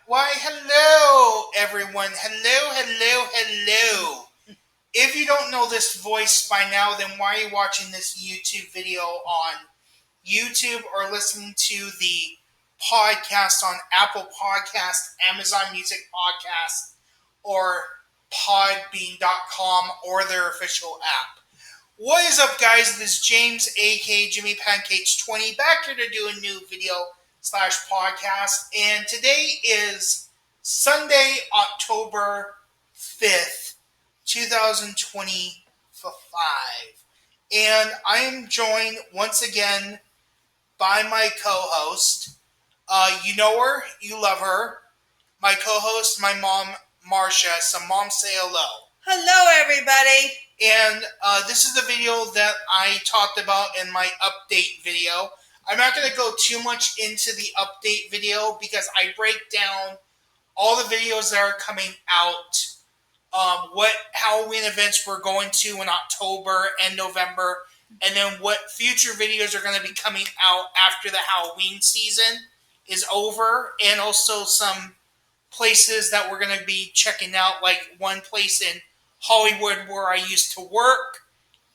Why, hello, everyone. Hello. If you don't know this voice by now, then why are you watching this YouTube video on YouTube or listening to the podcast on Apple Podcast, Amazon Music Podcast, or Podbean.com or their official app? What is up, guys? This is James, aka Jimmy Pancakes 20, back here to do a new video / podcast. And today is Sunday, October 5th, 2025. And I am joined once again by my co-host. You know her, you love her. My co-host, my mom, Marsha. So, Mom, say hello. Hello, everybody. And this is the video that I talked about in my update video. I'm not going to go too much into the update video because I break down all the videos that are coming out, what Halloween events we're going to in October and November, and then what future videos are going to be coming out after the Halloween season is over, and also some places that we're going to be checking out, like one place in Hollywood where I used to work,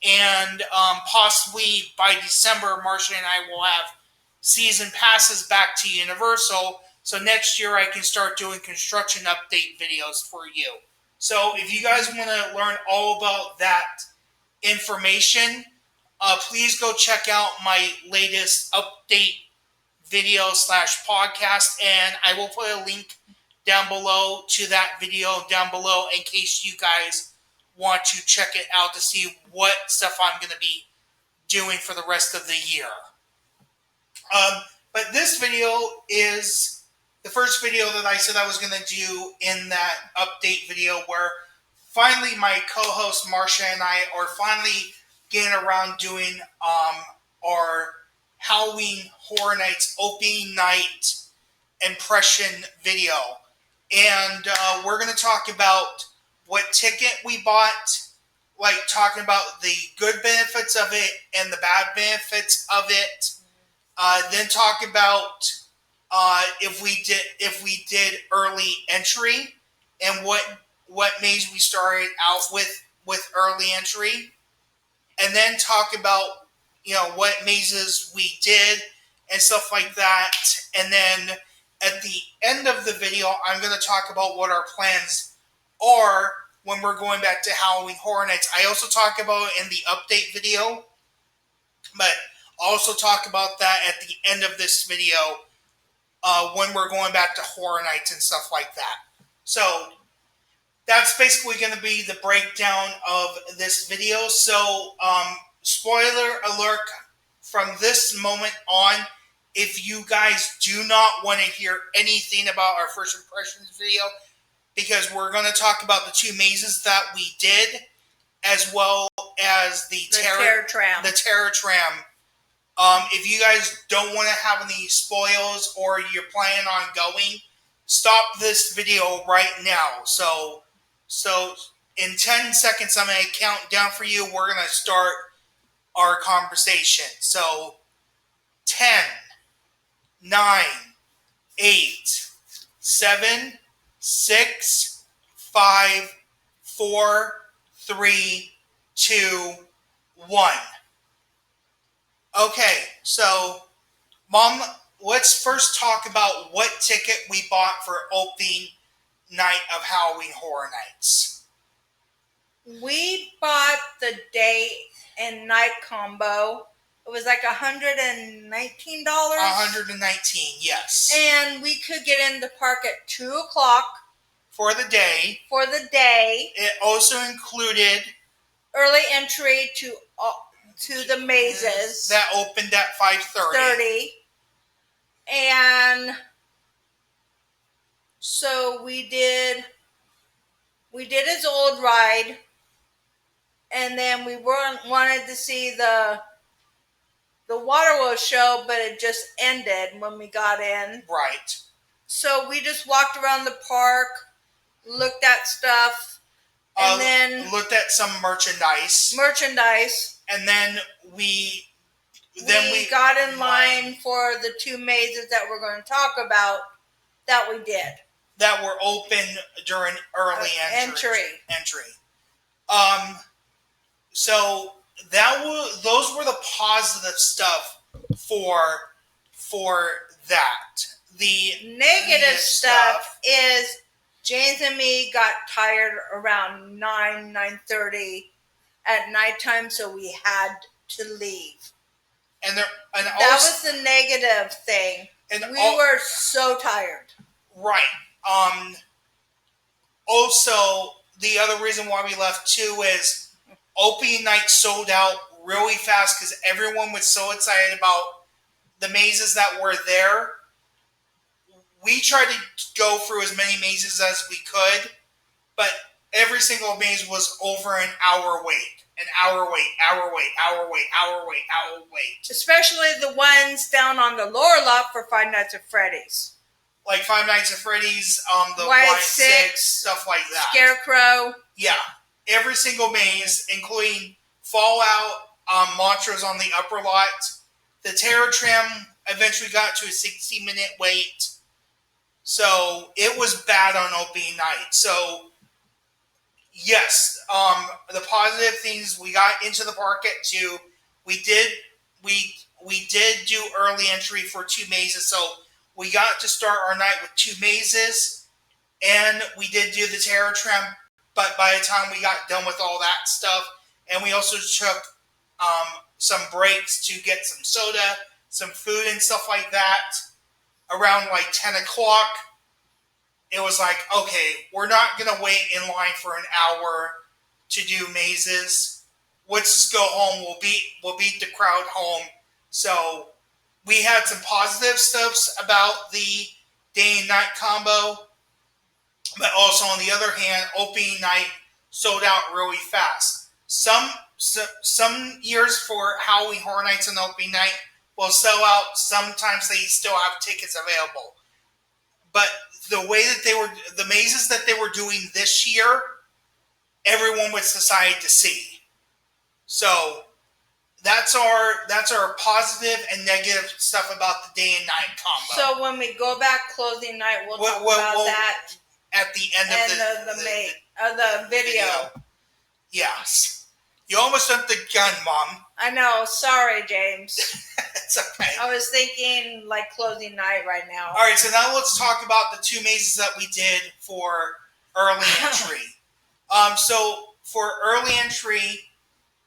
and possibly by December, Marsha and I will have season passes back to Universal, so next year I can start doing construction update videos for you. So if you guys want to learn all about that information, please go check out my latest update video / podcast, and I will put a link down below to that video down below in case you guys want to check it out to see what stuff I'm going to be doing for the rest of the year. But this video is the first video that I said I was going to do in that update video, where finally my co-host Marsha and I are finally getting around doing our Halloween Horror Nights opening night impression video. And we're going to talk about what ticket we bought, like talking about the good benefits of it and the bad benefits of it. Then talk about if we did early entry and what maze we started out with early entry, and then talk about what mazes we did and stuff like that. And then at the end of the video, I'm going to talk about what our plans are when we're going back to Halloween Horror Nights. I also talk about it in the update video, but I'll also talk about that at the end of this video when we're going back to Horror Nights and stuff like that. So that's basically going to be the breakdown of this video. So spoiler alert from this moment on, if you guys do not want to hear anything about our first impressions video, because we're going to talk about the two mazes that we did, as well as the terror tram. If you guys don't want to have any spoils or you're planning on going, stop this video right now. So in 10 seconds, I'm going to count down for you. We're going to start our conversation. So 10, 9, 8, 7, 6, 5, 4, 3, 2, 1. Okay, so Mom, let's first talk about what ticket we bought for opening night of Halloween Horror Nights. We bought the day and night combo. It was like $119. $119, yes. And we could get in the park at 2 o'clock. For the day. It also included early entry to the mazes. That opened at 5:30. And so we did his old ride. And then we wanted to see the Waterworld show, but it just ended when we got in. Right. So we just walked around the park, looked at stuff, and then looked at some merchandise. And then we got in line for the two mazes that we're going to talk about that we did. that were open during early entry. So those were the positive stuff for that. The negative stuff is James and me got tired around 9:30 at nighttime, so we had to leave. That was the negative thing. And we were so tired. Right. Also, the other reason why we left too is opening night sold out really fast because everyone was so excited about the mazes that were there. We tried to go through as many mazes as we could, but every single maze was over an hour wait. An hour wait, hour wait, hour wait, hour wait, hour wait. Especially the ones down on the lower lot for Five Nights at Freddy's. Like Five Nights at Freddy's, the White Six, stuff like that. Scarecrow. Yeah. Every single maze, including Fallout, Monsters on the upper lot. The Terror Tram eventually got to a 60-minute wait. So it was bad on opening night. So yes, the positive things, we got into the park at 2. We did do early entry for 2 mazes, so we got to start our night with 2 mazes, and we did do the Terror Tram. But by the time we got done with all that stuff, and we also took some breaks to get some soda, some food, and stuff like that, around like 10 o'clock, it was like, okay, we're not going to wait in line for an hour to do mazes. Let's just go home. We'll beat the crowd home. So we had some positive stuffs about the day and night combo, but also on the other hand, opening night sold out really fast. Some years for Halloween Horror Nights and opening night will sell out. Sometimes they still have tickets available. But the way that the mazes that they were doing this year, everyone was decided to see. So that's our positive and negative stuff about the day and night combo. So when we go back closing night, we'll talk about that at the end of the video. Yes. You almost jumped the gun, Mom. I know. Sorry, James. It's okay. I was thinking like closing night right now. All right, so now let's talk about the 2 mazes that we did for early entry. So for early entry,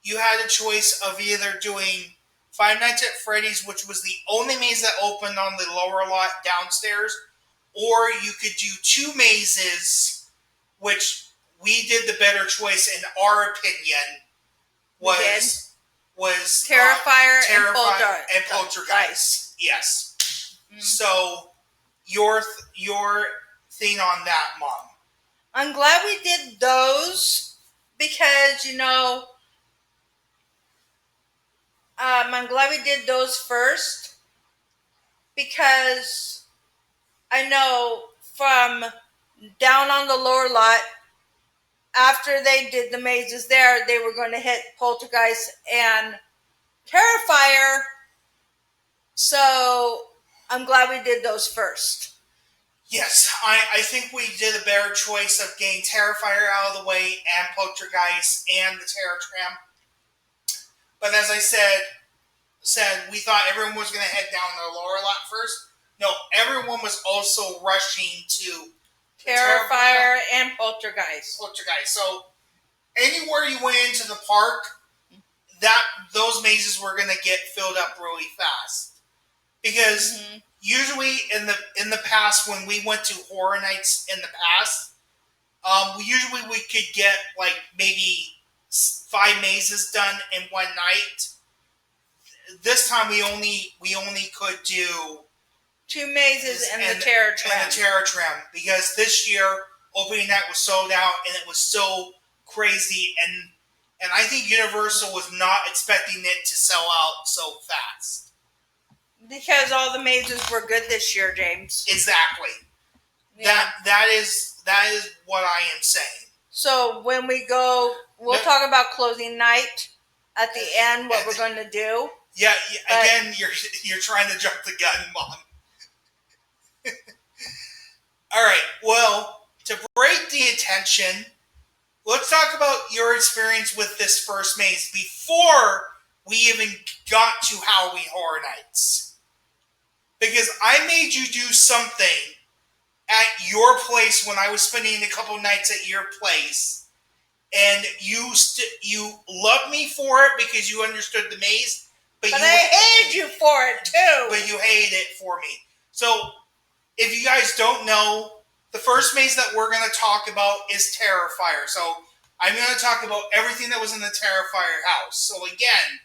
you had a choice of either doing Five Nights at Freddy's, which was the only maze that opened on the lower lot downstairs, or you could do 2 mazes, which we did the better choice in our opinion. Was Terrifier and Poltergeist. Yes. Mm-hmm. So your thing on that, Mom? I'm glad we did those because I'm glad we did those first because I know from down on the lower lot, after they did the mazes there, they were going to hit Poltergeist and Terrifier. So I'm glad we did those first. Yes, I think we did a better choice of getting Terrifier out of the way and Poltergeist and the Terror Tram. But as I said, we thought everyone was going to head down the lower lot first. No, everyone was also rushing to Terrifier and Poltergeist. So anywhere you went into the park, those mazes were going to get filled up really fast. Because usually in the past, when we went to Horror Nights in the past, we could get like maybe 5 mazes done in one night. This time we only could do 2 mazes and the Terror Tram. And the Terror Tram, because this year opening night was sold out and it was so crazy, and I think Universal was not expecting it to sell out so fast. Because all the mazes were good this year, James. Exactly. Yeah. That is what I am saying. So when we go, we'll talk about closing night at the end, what we're going to do. Yeah, again, you're trying to jump the gun, Mom. All right, Well, to break the attention, let's talk about your experience with this first maze before we even got to Halloween Horror Nights. Because I made you do something at your place when I was spending a couple nights at your place, and you loved me for it because you understood the maze, but I hated you for it too. But you hated it for me. So, if you guys don't know, the first maze that we're going to talk about is Terrifier. So, I'm going to talk about everything that was in the Terrifier house. So, again,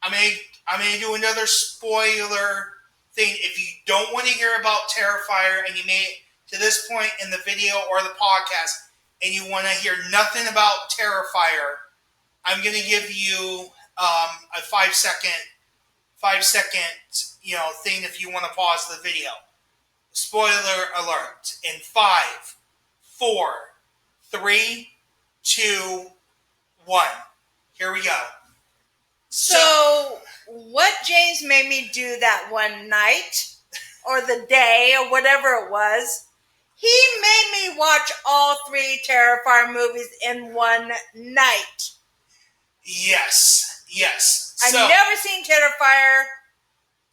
I'm going to do another spoiler thing. If you don't want to hear about Terrifier and you made it to this point in the video or the podcast and you want to hear nothing about Terrifier, I'm going to give you a 5-second thing if you want to pause the video. Spoiler alert. In 5, 4, 3, 2, 1. Here we go. So, what James made me do that one night, or the day, or whatever it was, he made me watch all 3 Terrifier movies in one night. Yes. I've never seen Terrifier,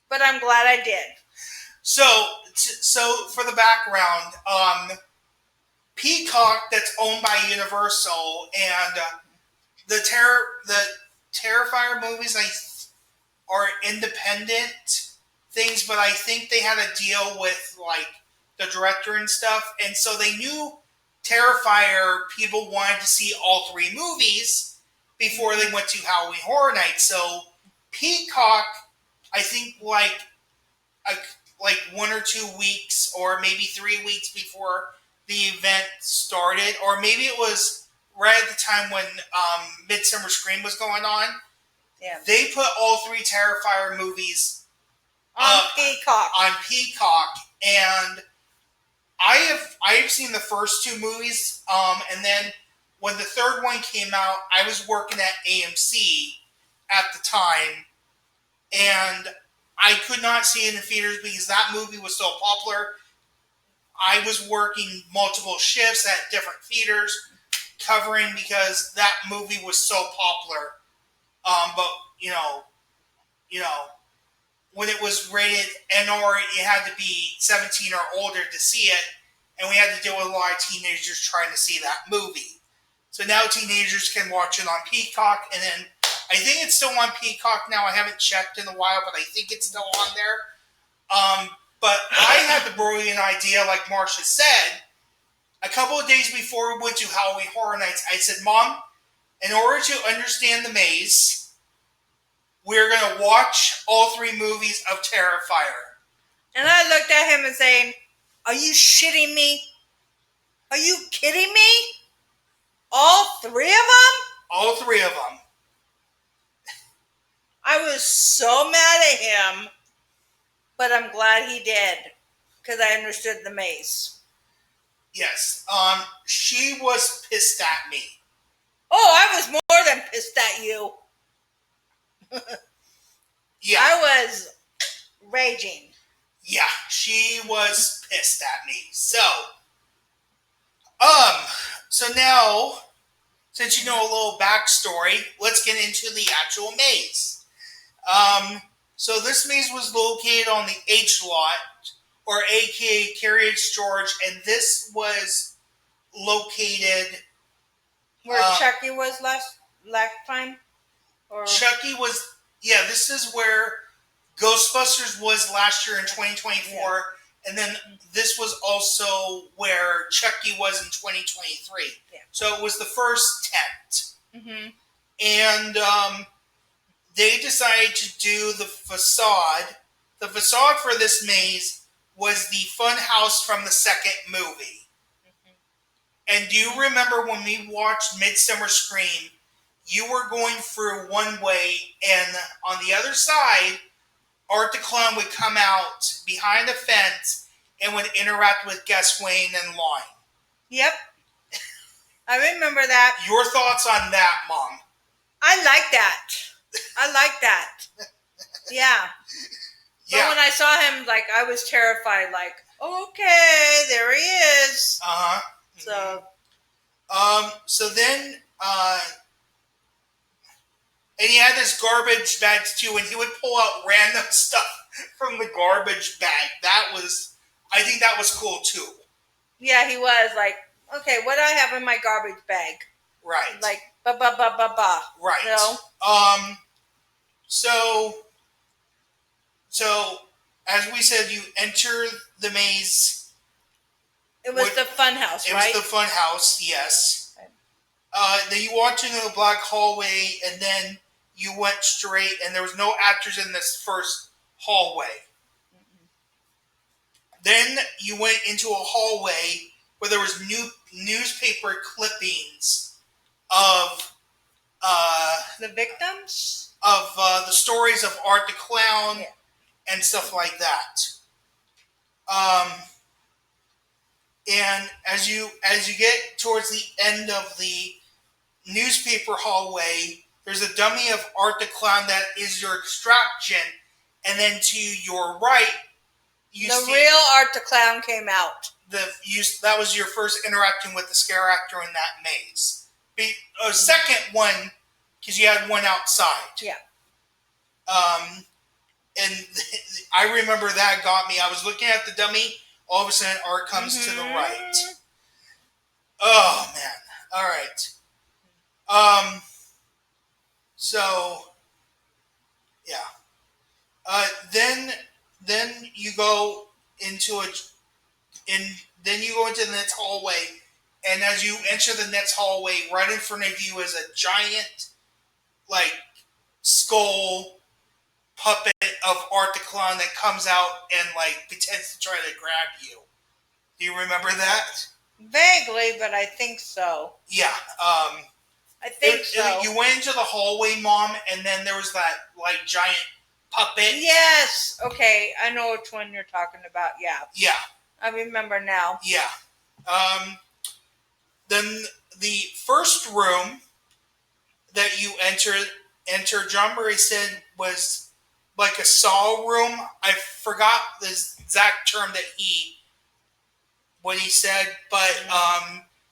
but I'm glad I did. So for the background, Peacock, that's owned by Universal, and the Terrifier movies are independent things, but I think they had a deal with like the director and stuff, and so they knew Terrifier people wanted to see all 3 movies before they went to Halloween Horror Nights. So Peacock, I think like 1 or 2 weeks, or maybe 3 weeks before the event started, or maybe it was right at the time when Midsummer Scream was going on. Yeah. They put all 3 Terrifier movies on Peacock, and I have seen the first 2 movies, and then when the third one came out, I was working at AMC at the time, and I could not see it in theaters because that movie was so popular. I was working multiple shifts at different theaters covering because that movie was so popular. But when it was rated NR, it had to be 17 or older to see it, and we had to deal with a lot of teenagers trying to see that movie. So now teenagers can watch it on Peacock, and then I think it's still on Peacock now. I haven't checked in a while, but I think it's still on there. But I had the brilliant idea, like Marsha said, a couple of days before we went to Halloween Horror Nights. I said, Mom, in order to understand the maze, we're going to watch all 3 movies of Terrifier. And I looked at him and saying, are you shitting me? Are you kidding me? All 3 of them? All 3 of them. I was so mad at him, but I'm glad he did, because I understood the maze. Yes. She was pissed at me. Oh, I was more than pissed at you. Yeah. I was raging. Yeah, she was pissed at me. So now, since you know a little backstory, let's get into the actual maze. So this maze was located on the H lot, or aka Carriage George, and this was located where Chucky was last time. Or Chucky was, this is where Ghostbusters was last year in 2024, yeah. And then this was also where Chucky was in 2023. Yeah. So it was the first tent. Mm-hmm. And they decided to do the facade. The facade for this maze was the fun house from the second movie. Mm-hmm. And do you remember when we watched Midsummer Scream, you were going through one way, and on the other side, Art the Clown would come out behind a fence and would interact with Guest Wayne and Lon. Yep. I remember that. Your thoughts on that, Mom? I like that. Yeah. But when I saw him, I was terrified, Okay, there he is. Uh-huh. So, So then, and he had his garbage bags too, and he would pull out random stuff from the garbage bag. I think that was cool too. yeah, he was like, okay, what do I have in my garbage bag? Right. Like, ba ba ba ba ba. Right. No. So as we said, you enter the maze. It was the fun house, right? It was the fun house, yes. Okay. Then you walked into a black hallway, and then you went straight, and there was no actors in this first hallway. Then you went into a hallway where there was newspaper clippings of the victims of the stories of Art the Clown, yeah, and stuff like that. And as you get towards the end of the newspaper hallway, there's a dummy of Art the Clown that is your distraction, and then to your right, you the see real Art the Clown came out. That was your first interaction with the scare actor in that maze. A second one, because you had one outside. Yeah. And I remember that got me. I was looking at the dummy. All of a sudden, Art comes to the right. Oh man! All right. So yeah. Then you go into then you go into the next hallway, and as you enter the next hallway, right in front of you is a giant, like, skull puppet of Art the Clown that comes out and like pretends to try to grab you. Do you remember that? Vaguely, but I think so. Yeah. I think so. You went into the hallway, Mom, and then there was that like giant puppet. Yes. Okay, I know which one you're talking about. Yeah. Yeah. I remember now. Yeah. Then the first room that you enter, John Murray said was like a saw room. I forgot the exact term that what he said, but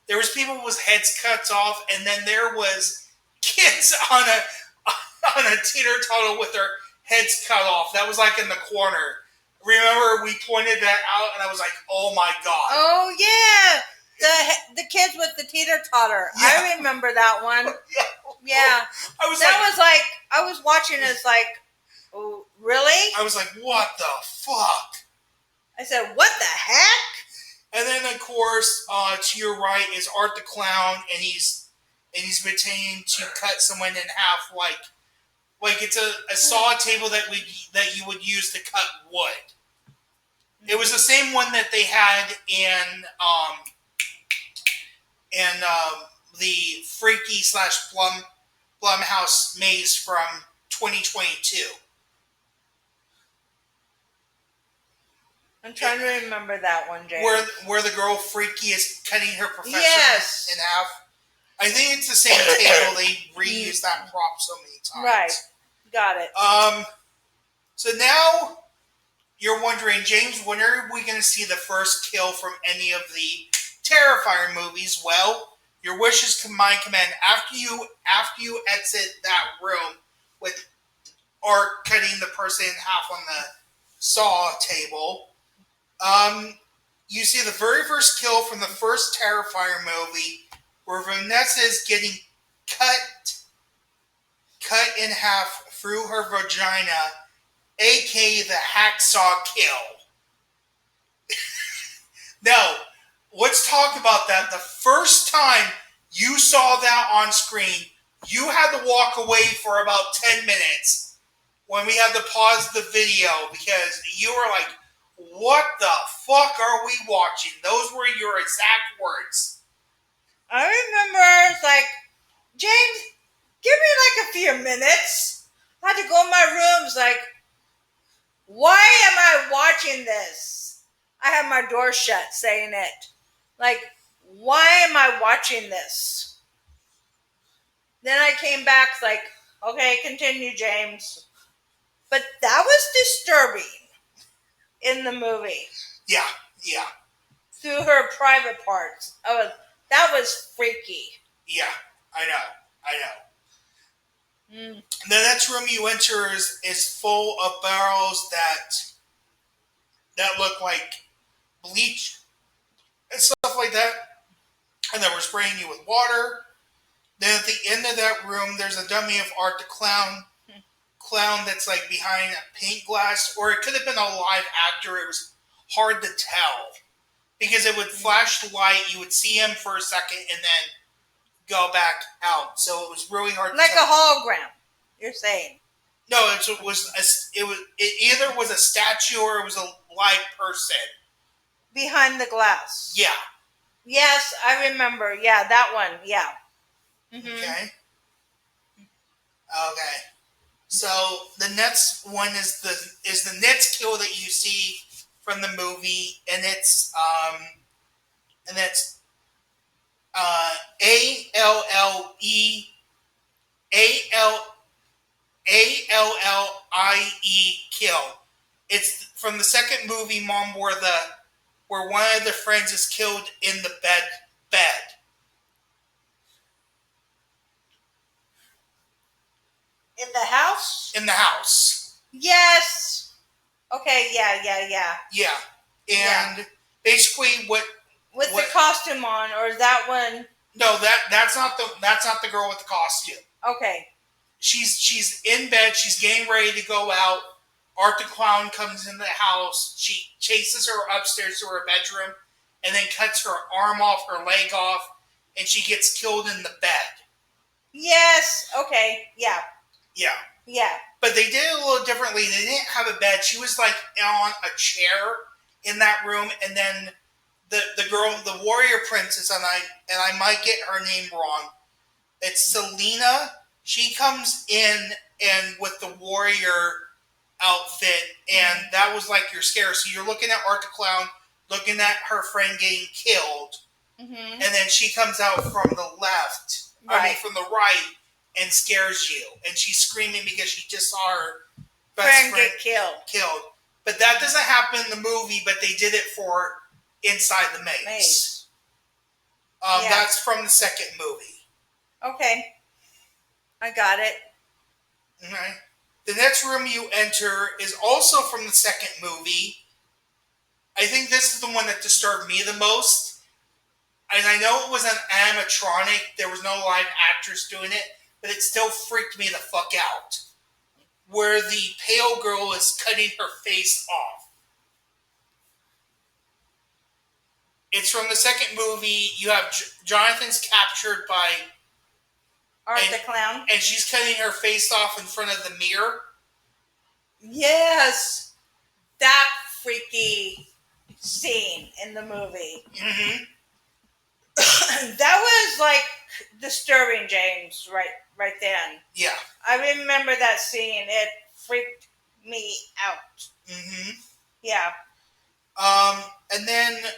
there was people with heads cut off, and then there was kids on a teeter-totter with their heads cut off. That was like in the corner. Remember, we pointed that out, and I was like, "Oh my god!" Oh yeah, the kids with the teeter-totter. Yeah. I remember that one. Yeah. I was watching this like, oh, really? I was like, "What the fuck?" I said, "What the heck?" And then, of course, to your right is Art the Clown, and he's pretending to cut someone in half, like it's a saw table that you would use to cut wood. It was the same one that they had in the Freaky / Blumhouse maze from 2022. I'm trying to remember that one, James. Where the girl Freaky is cutting her professor in half. I think it's the same table. They reused that prop so many times. Right. Got it. So now you're wondering, James, when are we going to see the first kill from any of the Terrifier movies? Well, your wishes might command after you exit that room with Art cutting the person in half on the saw table. You see the very first kill from the first Terrifier movie, where Vanessa is getting cut in half through her vagina, aka the hacksaw kill. Now, let's talk about that. The first time you saw that on screen, you had to walk away for about 10 minutes when we had to pause the video because you were like, what the fuck are we watching? Those were your exact words. I remember it's like, James, give me like a few minutes. I had to go in my room. It's like, why am I watching this? I have my door shut saying it. Like, why am I watching this? Then I came back like, okay, continue, James. But that was disturbing in the movie. Yeah. Yeah. Through her private parts. That was freaky. Yeah, I know. The next room you enter is full of barrels that look like bleach and stuff like that, and that were spraying you with water. Then at the end of that room, there's a dummy of Art the Clown that's like behind a paint glass, or it could have been a live actor. It was hard to tell because it would flash the light, you would see him for a second, and then go back out. So it was really hard. Like to tell. a hologram, you're saying? No, it either was a statue or it was a live person behind the glass. Yeah. Yes, I remember. Yeah, that one. Yeah. Mm-hmm. Okay. So the next one is the next kill that you see from the movie, and it's ALLE ALLIE kill. It's from the second movie, Mom, where one of the friends is killed in the bed. In the house? In the house. Yes. Okay, yeah. Yeah. And basically what the costume on, or is that one? No, that's not the girl with the costume. Okay. She's in bed, she's getting ready to go out. Art the Clown comes into the house, she chases her upstairs to her bedroom, and then cuts her arm off, her leg off, and she gets killed in the bed. Yes. Okay. Yeah. Yeah. Yeah. But they did it a little differently. They didn't have a bed. She was like on a chair in that room, and then the girl, the warrior princess, and I might get her name wrong. It's Selena. She comes in and with the warrior outfit, and that was like your scare. So you're looking at Art the Clown, looking at her friend getting killed, and then she comes out from the left, from the right, and scares you. And she's screaming because she just saw her best friend get killed. But that doesn't happen in the movie, but they did it for Inside the Maze. That's from the second movie. Okay. I got it. Okay. The next room you enter is also from the second movie. I think this is the one that disturbed me the most. And I know it was an animatronic. There was no live actress doing it. But it still freaked me the fuck out. Where the pale girl is cutting her face off. It's from the second movie. You have Jonathan's captured by Art the Clown. And she's cutting her face off in front of the mirror. Yes. That freaky scene in the movie. Mm-hmm. That was like disturbing, James, right then. Yeah. I remember that scene. It freaked me out. Mm-hmm. Yeah. And then,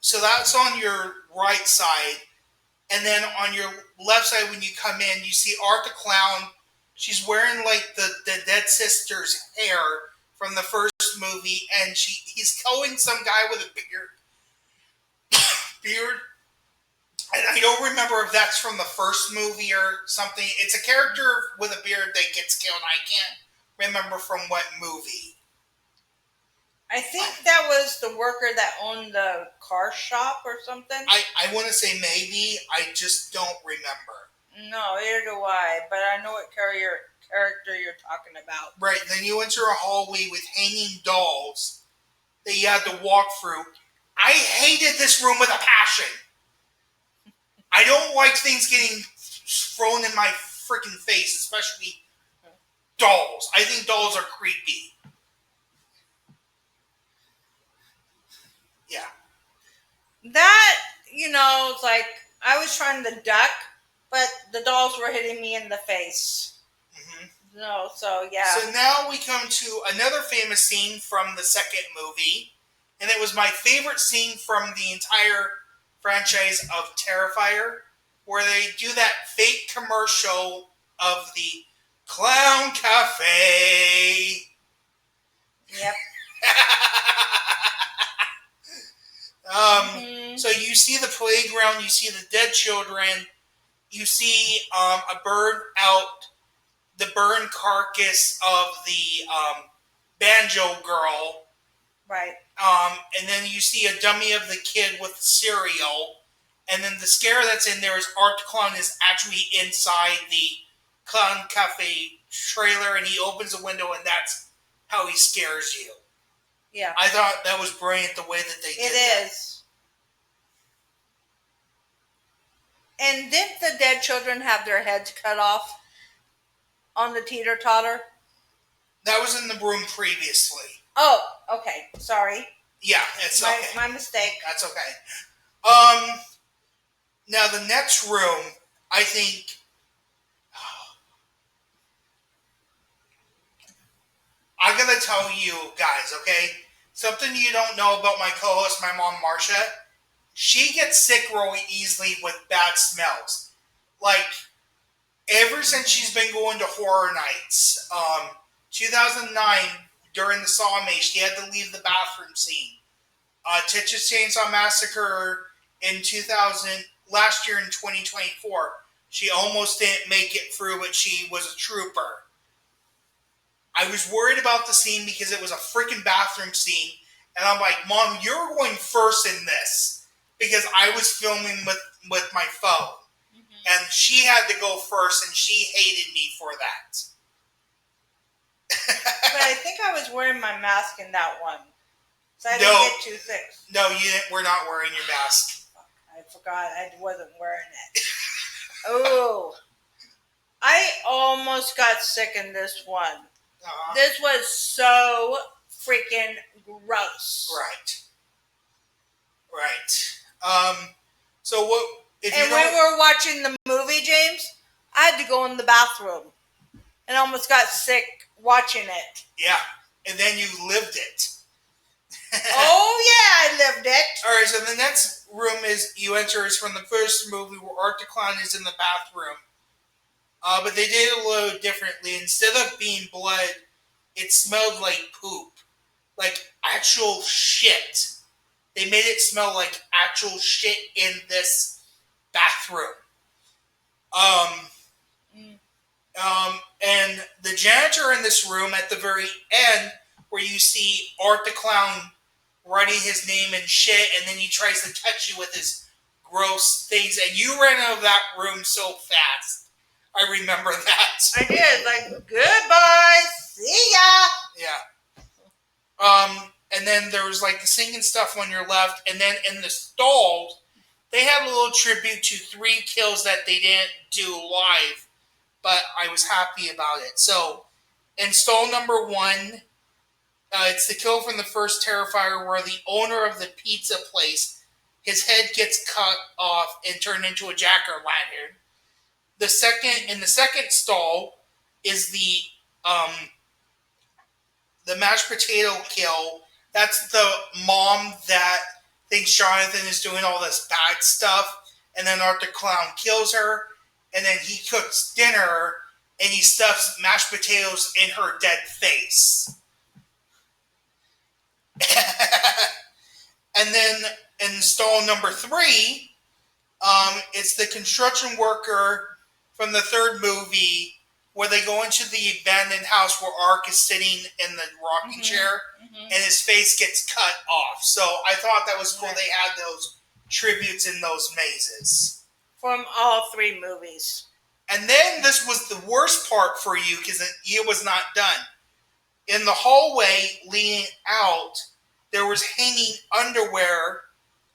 so that's on your right side. And then on your left side, when you come in, you see Art the Clown. She's wearing like the dead sister's hair from the first movie, and he's killing some guy with a beard. And I don't remember if that's from the first movie or something. It's a character with a beard that gets killed. I can't remember from what movie. I think that was the worker that owned the car shop or something. I want to say maybe. I just don't remember. No, neither do I. But I know what character you're talking about. Right. Then you enter a hallway with hanging dolls that you had to walk through. I hated this room with a passion. I don't like things getting thrown in my freaking face, especially dolls. I think dolls are creepy. Yeah. That, it's like I was trying to duck, but the dolls were hitting me in the face. Mm-hmm. No, so yeah. So now we come to another famous scene from the second movie, and it was my favorite scene from the entire franchise of Terrifier, where they do that fake commercial of the Clown Cafe. Yep. So you see the playground, you see the dead children, you see the burned carcass of the banjo girl. Right. And then you see a dummy of the kid with cereal. And then the scare that's in there is Art the Clown is actually inside the Clown Cafe trailer, and he opens the window, and that's how he scares you. Yeah. I thought that was brilliant the way that they did that. It is. And didn't the dead children have their heads cut off on the teeter-totter? That was in the room previously. Oh, okay. Sorry. Yeah, it's okay. My mistake. That's okay. Now the next room, I think, I gotta tell you guys, okay? Something you don't know about my co-host, my mom, Marsha. She gets sick really easily with bad smells. Like, ever since she's been going to horror nights, 2009, during the Saw Maze, she had to leave the bathroom scene. Texas Chainsaw Massacre in last year in 2024, she almost didn't make it through, but she was a trooper. I was worried about the scene because it was a freaking bathroom scene, and I'm like, Mom, you're going first in this, because I was filming with my phone, and she had to go first, and she hated me for that. But I think I was wearing my mask in that one. So I didn't get too sick. No, you didn't. We're not wearing your mask. I forgot I wasn't wearing it. Oh. I almost got sick in this one. Uh-huh. This was so freaking gross. Right. So what... And when we were watching the movie, James, I had to go in the bathroom. And almost got sick watching it. Yeah. And then you lived it. Oh, yeah, I lived it. All right, so the next room you enter is from the first movie where Art the Clown is in the bathroom. But they did it a little differently. Instead of being blood, it smelled like poop. Like actual shit. They made it smell like actual shit in this bathroom. And the janitor in this room at the very end, where you see Art the Clown writing his name and shit, and then he tries to touch you with his gross things, and you ran out of that room so fast. I remember that. I did. Like, goodbye. See ya. Yeah. And then there was like the singing stuff on your left, and then in the stalls, they had a little tribute to 3 kills that they didn't do live, but I was happy about it. So, in stall number 1, it's the kill from the first Terrifier where the owner of the pizza place, his head gets cut off and turned into a jack-o'-lantern. In the second stall is the mashed potato kill. That's the mom that thinks Jonathan is doing all this bad stuff, and then Art the Clown kills her, and then he cooks dinner, and he stuffs mashed potatoes in her dead face. And then in stall number 3, it's the construction worker from the third movie where they go into the abandoned house where Ark is sitting in the rocking chair, and his face gets cut off. So I thought that was cool. They had those tributes in those mazes. From all 3 movies. And then this was the worst part for you because it was not done. In the hallway leading out, there was hanging underwear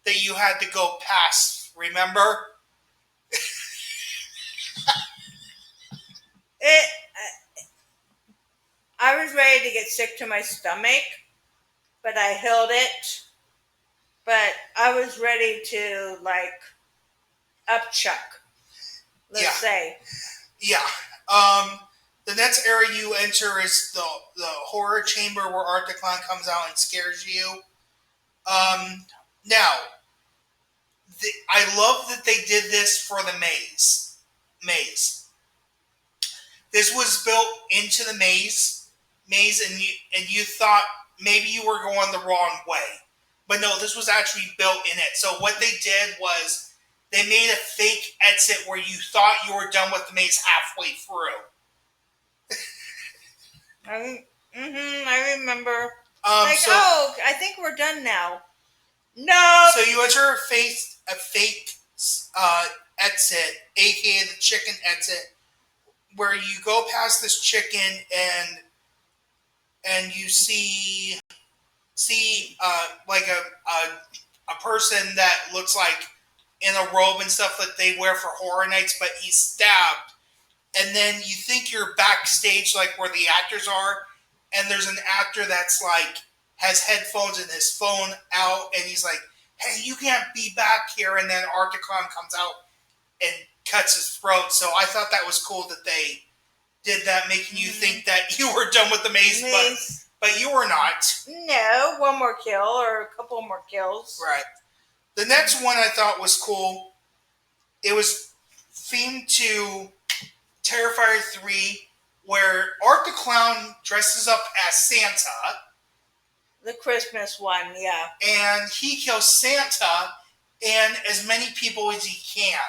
that you had to go past. Remember? I was ready to get sick to my stomach, but I held it. But I was ready to, like, upchuck, let's say. Yeah. The next area you enter is the horror chamber where Art the Clown comes out and scares you. Now, I love that they did this for the maze. This was built into the maze, and you thought maybe you were going the wrong way. But no, this was actually built in it. So what they did was they made a fake exit where you thought you were done with the maze halfway through. I remember. So, I think we're done now. No. So you enter a fake exit, aka the chicken exit, where you go past this chicken and you see like a person that looks like in a robe and stuff that they wear for horror nights, but he's stabbed, and then you think you're backstage, like where the actors are, and there's an actor that's like has headphones and his phone out, and he's like, "Hey, you can't be back here," and then Articon comes out and cuts his throat. So I thought that was cool that they did that, making you think that you were done with the maze. But you were not. No, one more kill or a couple more kills. Right. The next one I thought was cool. It was themed to Terrifier 3, where Art the Clown dresses up as Santa. The Christmas one, yeah. And he kills Santa and as many people as he can.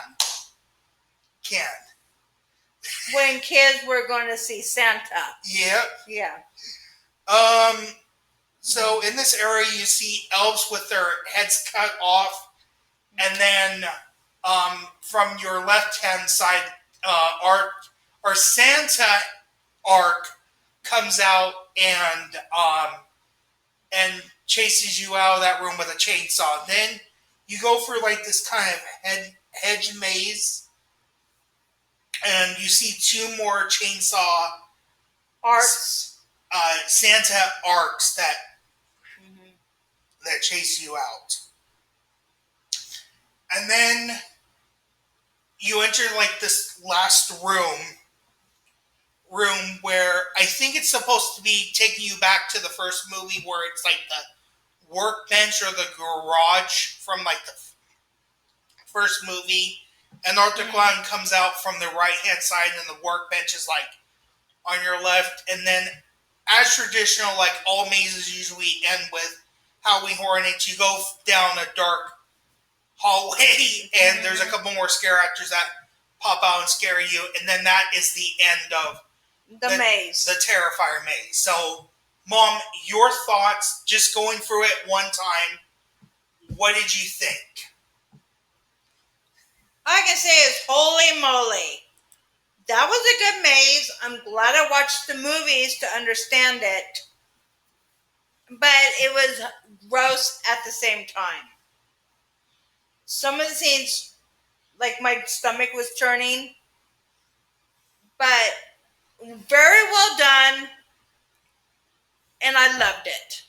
When kids were going to see Santa. Yep. Yeah. So in this area, you see elves with their heads cut off, and then from your left-hand side, Santa arc comes out and chases you out of that room with a chainsaw. Then you go through like this kind of hedge maze, and you see two more chainsaw arcs. Santa arcs that chase you out. And then you enter like this last room where I think it's supposed to be taking you back to the first movie, where it's like the workbench or the garage from like the first movie, and Arthur Clown comes out from the right hand side and the workbench is like on your left. And then, as traditional, like all mazes usually end with Halloween Horror Nights, you go down a dark hallway and there's a couple more scare actors that pop out and scare you, and then that is the end of the maze. The Terrifier maze. So, Mom, your thoughts, just going through it one time, what did you think? All I can say is, holy moly. That was a good maze. I'm glad I watched the movies to understand it. But it was gross at the same time. Some of the scenes, like my stomach was turning. But very well done. And I loved it.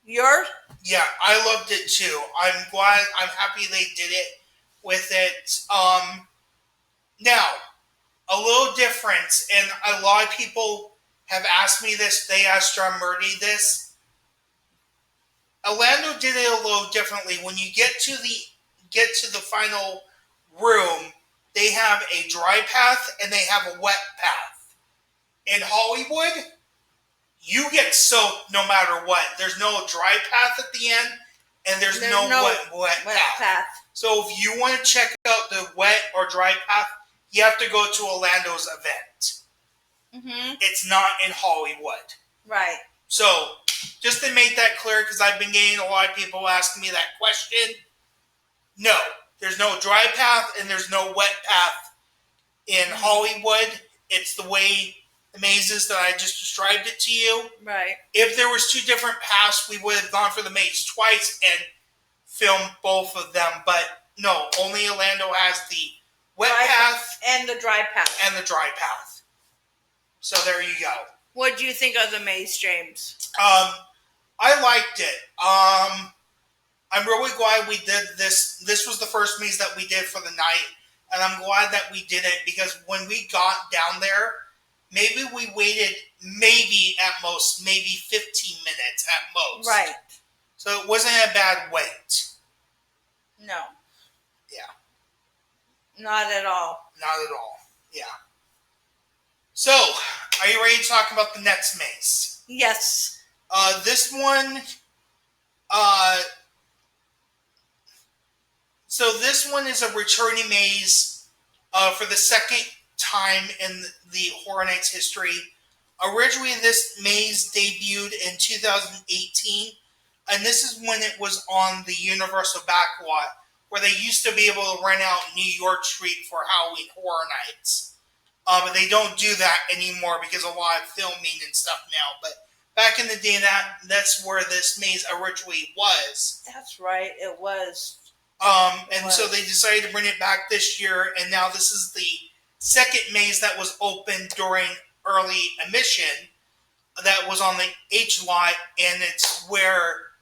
Yours? Yeah, I loved it too. I'm happy they did it with it. Now, a little difference, and a lot of people have asked me this. They asked John Murdy this. Orlando did it a little differently. When you get to the final room, they have a dry path and they have a wet path. In Hollywood, you get soaked no matter what. There's no dry path at the end, and there's no wet path. So if you want to check out the wet or dry path, you have to go to Orlando's event. Mm-hmm. It's not in Hollywood. Right. So, just to make that clear, because I've been getting a lot of people asking me that question, no, there's no dry path and there's no wet path in Hollywood. It's the way the mazes that I just described it to you. Right. If there was two different paths, we would have gone for the maze twice and filmed both of them. But no, only Orlando has the wet path and the dry path. So there you go. What do you think of the maze, James? I liked it. I'm really glad we did this. This was the first maze that we did for the night, and I'm glad that we did it, because when we got down there, maybe we waited at most 15 minutes at most. Right. So it wasn't a bad wait. No. Yeah. Not at all. Not at all. Yeah. So, are you ready to talk about the next maze? Yes. This one, So this one is a returning maze for the second time in the Horror Nights history. Originally, this maze debuted in 2018, and this is when it was on the Universal backlot, where they used to be able to rent out New York Street for Halloween Horror Nights. But they don't do that anymore because of a lot of filming and stuff now. But back in the day, that's where this maze originally was. That's right, it was. So they decided to bring it back this year, and now this is the second maze that was opened during early admission that was on the H lot, and it's where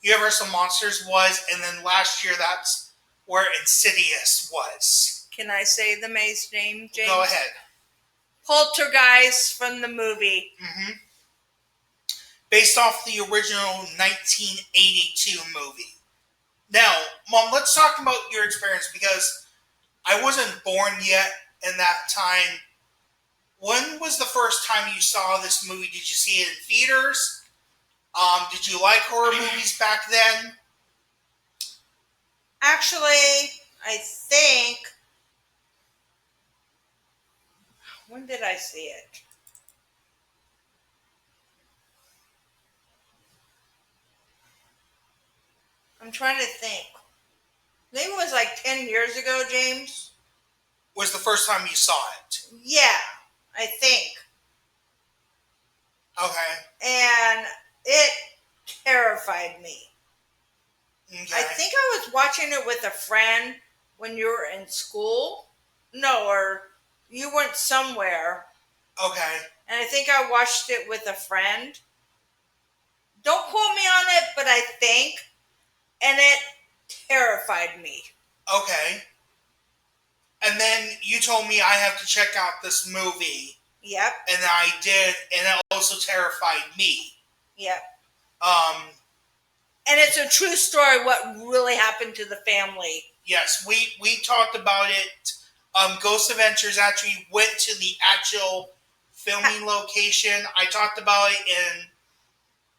Universal Monsters was, and then last year that's where Insidious was. Can I say the maze name, James? Go ahead. Poltergeist from the movie. Mm-hmm. Based off the original 1982 movie. Now, Mom, let's talk about your experience, because I wasn't born yet in that time. When was the first time you saw this movie? Did you see it in theaters? Did you like horror movies back then? Actually, I think... When did I see it? I'm trying to think. Maybe it was like 10 years ago, James. Was the first time you saw it? Yeah, I think. Okay. And it terrified me. Okay. I think I was watching it with a friend when you were in school. No, or you went somewhere. Okay. And I think I watched it with a friend. Don't quote me on it, but I think. And it terrified me. Okay. And then you told me I have to check out this movie. Yep. And I did, and it also terrified me. Yep. And it's a true story what really happened to the family. Yes, we talked about it. Ghost Adventures actually went to the actual filming location. I talked about it in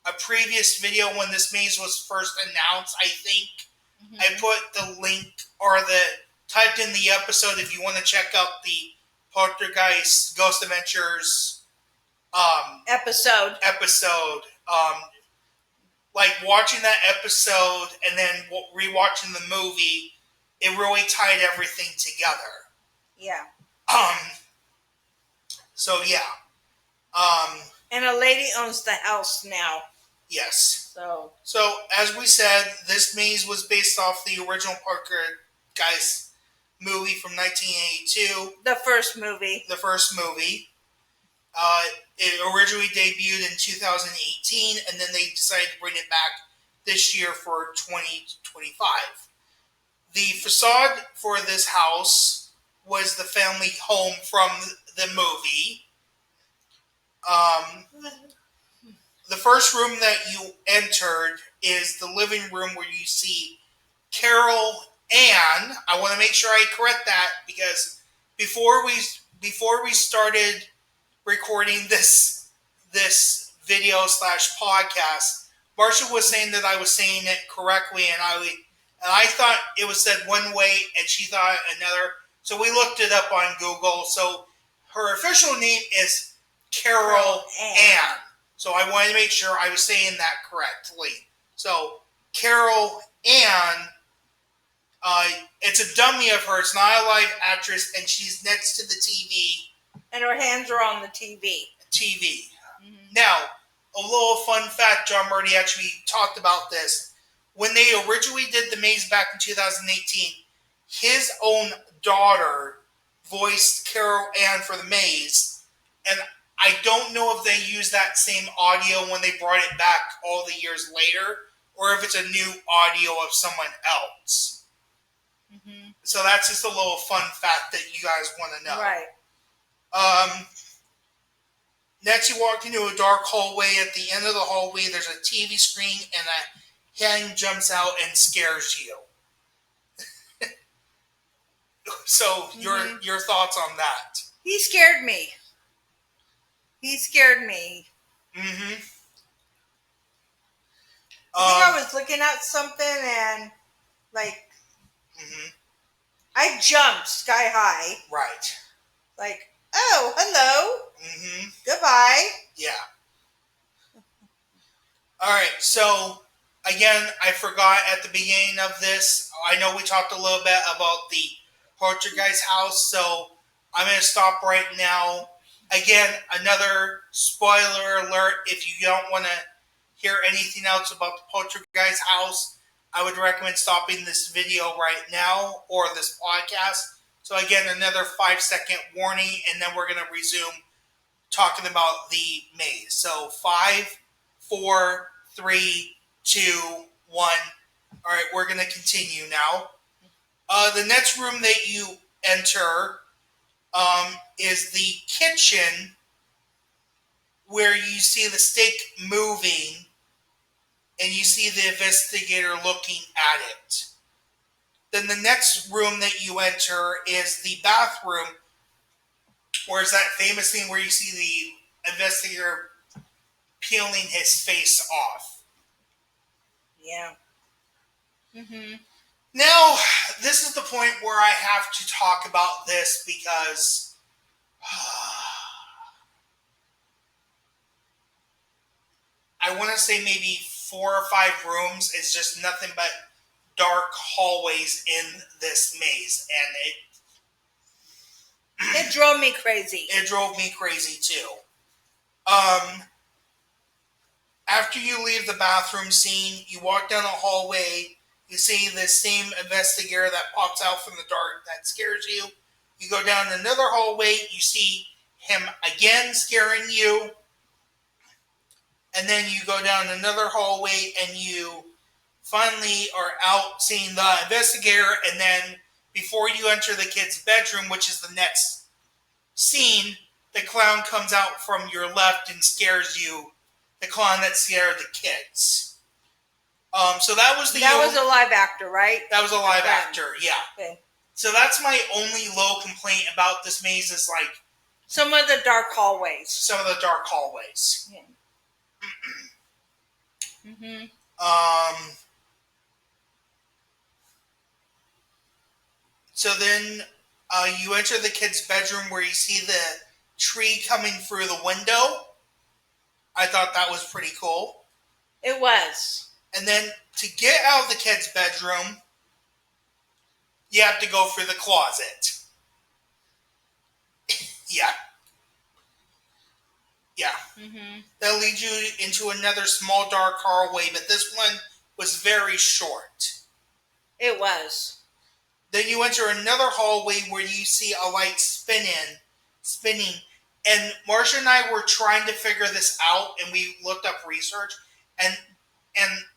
a previous video when this maze was first announced, I think. Mm-hmm. I put the link, or typed in the episode if you want to check out the Poltergeist Ghost Adventures episode. Like watching that episode and then rewatching the movie, it really tied everything together. Yeah. So yeah. And a lady owns the house now. Yes. So as we said, this maze was based off the original Poltergeist movie from 1982. The first movie. It originally debuted in 2018, and then they decided to bring it back this year for 2025. The facade for this house was the family home from the movie. The first room that you entered is the living room where you see Carol Ann. I want to make sure I correct that, because before we started recording this video / podcast, Marsha was saying that I was saying it correctly, and I thought it was said one way and she thought another. So we looked it up on Google. So her official name is Carol Ann. So I wanted to make sure I was saying that correctly. So Carol Ann, it's a dummy of her. It's not a live actress, and she's next to the TV. And her hands are on the TV. Mm-hmm. Now, a little fun fact, John Murdy actually talked about this. When they originally did the maze back in 2018, his own daughter voiced Carol Ann for the maze, and I don't know if they used that same audio when they brought it back all the years later, or if it's a new audio of someone else. Mm-hmm. So that's just a little fun fact that you guys want to know. Right. Next, you walk into a dark hallway. At the end of the hallway, there's a TV screen, and a hand jumps out and scares you. So, your thoughts on that? He scared me. Mm-hmm. I think I was looking at something and like I jumped sky high. Right. Like, oh, hello. Goodbye. Yeah. All right. So again, I forgot at the beginning of this. I know we talked a little bit about the Poltergeist house, so I'm going to stop right now. Again, another spoiler alert. If you don't want to hear anything else about the Poltergeist house, I would recommend stopping this video right now or this podcast. So again, another 5-second warning, and then we're going to resume talking about the maze. So 5, 4, 3, 2, 1. All right, we're going to continue now. The next room that you enter is the kitchen, where you see the stake moving and you see the investigator looking at it. Then the next room that you enter is the bathroom, where it's that famous scene where you see the investigator peeling his face off. Yeah. Now, this is the point where I have to talk about this because I want to say maybe 4 or 5 rooms is just nothing but dark hallways in this maze, and it drove me crazy. It drove me crazy too. After you leave the bathroom scene, you walk down a hallway. You see the same investigator that pops out from the dark that scares you. You go down another hallway. You see him again scaring you. And then you go down another hallway and you finally are out seeing the investigator. And then before you enter the kid's bedroom, which is the next scene, the clown comes out from your left and scares you. The clown that scared the kids. So that was a live actor, right? That was a live actor, yeah. Okay. So that's my only low complaint about this maze is like some of the dark hallways. Yeah. So then you enter the kid's bedroom where you see the tree coming through the window. I thought that was pretty cool. It was. And then to get out of the kid's bedroom, you have to go through the closet. Yeah. That leads you into another small dark hallway, but this one was very short. It was. Then you enter another hallway where you see a light spinning. And Marsha and I were trying to figure this out, and we looked up research, and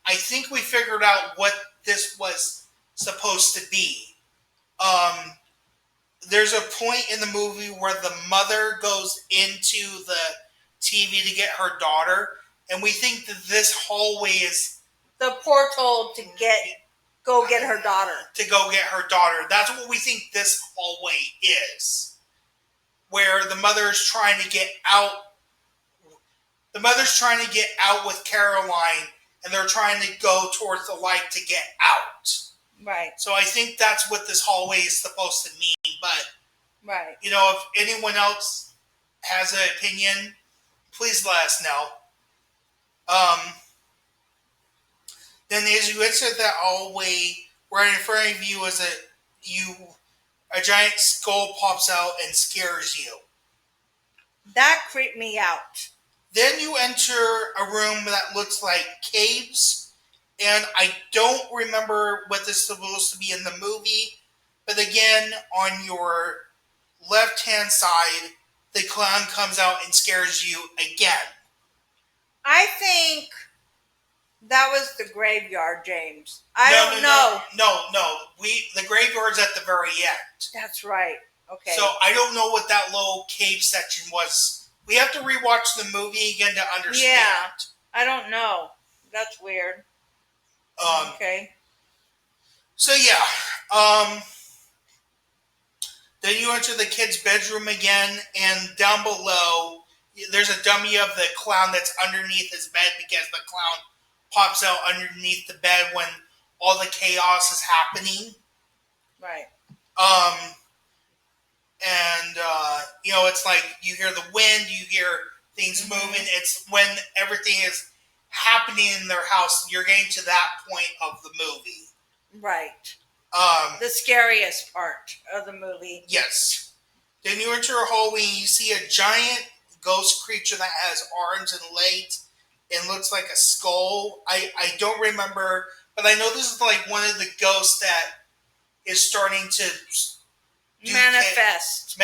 I think we figured out what this was supposed to be. There's a point in the movie where the mother goes into the TV to get her daughter, and we think that this hallway is the portal to go get her daughter. That's what we think this hallway is. Where the mother is trying to get out. The mother's trying to get out with Caroline, and they're trying to go towards the light to get out. Right. So I think that's what this hallway is supposed to mean. But, right. If anyone else has an opinion, please let us know. Then as you enter that hallway, right in front of you is a giant skull pops out and scares you. That creeped me out. Then you enter a room that looks like caves, and I don't remember what this is supposed to be in the movie, but again, on your left-hand side, the clown comes out and scares you again. I think that was the graveyard, James. I don't know. No. The graveyard's at the very end. That's right. Okay. So I don't know what that little cave section was. We have to rewatch the movie again to understand. Yeah. I don't know. That's weird. Okay. So yeah. Then you enter the kid's bedroom again, and down below, there's a dummy of the clown that's underneath his bed because the clown pops out underneath the bed when all the chaos is happening. Right. And it's like you hear the wind, you hear things moving. It's when everything is happening in their house. You're getting to that point of the movie. Right. The scariest part of the movie. Yes. Then you enter a hallway and you see a giant ghost creature that has arms and legs and looks like a skull. I don't remember, but I know this is like one of the ghosts that is starting to manifest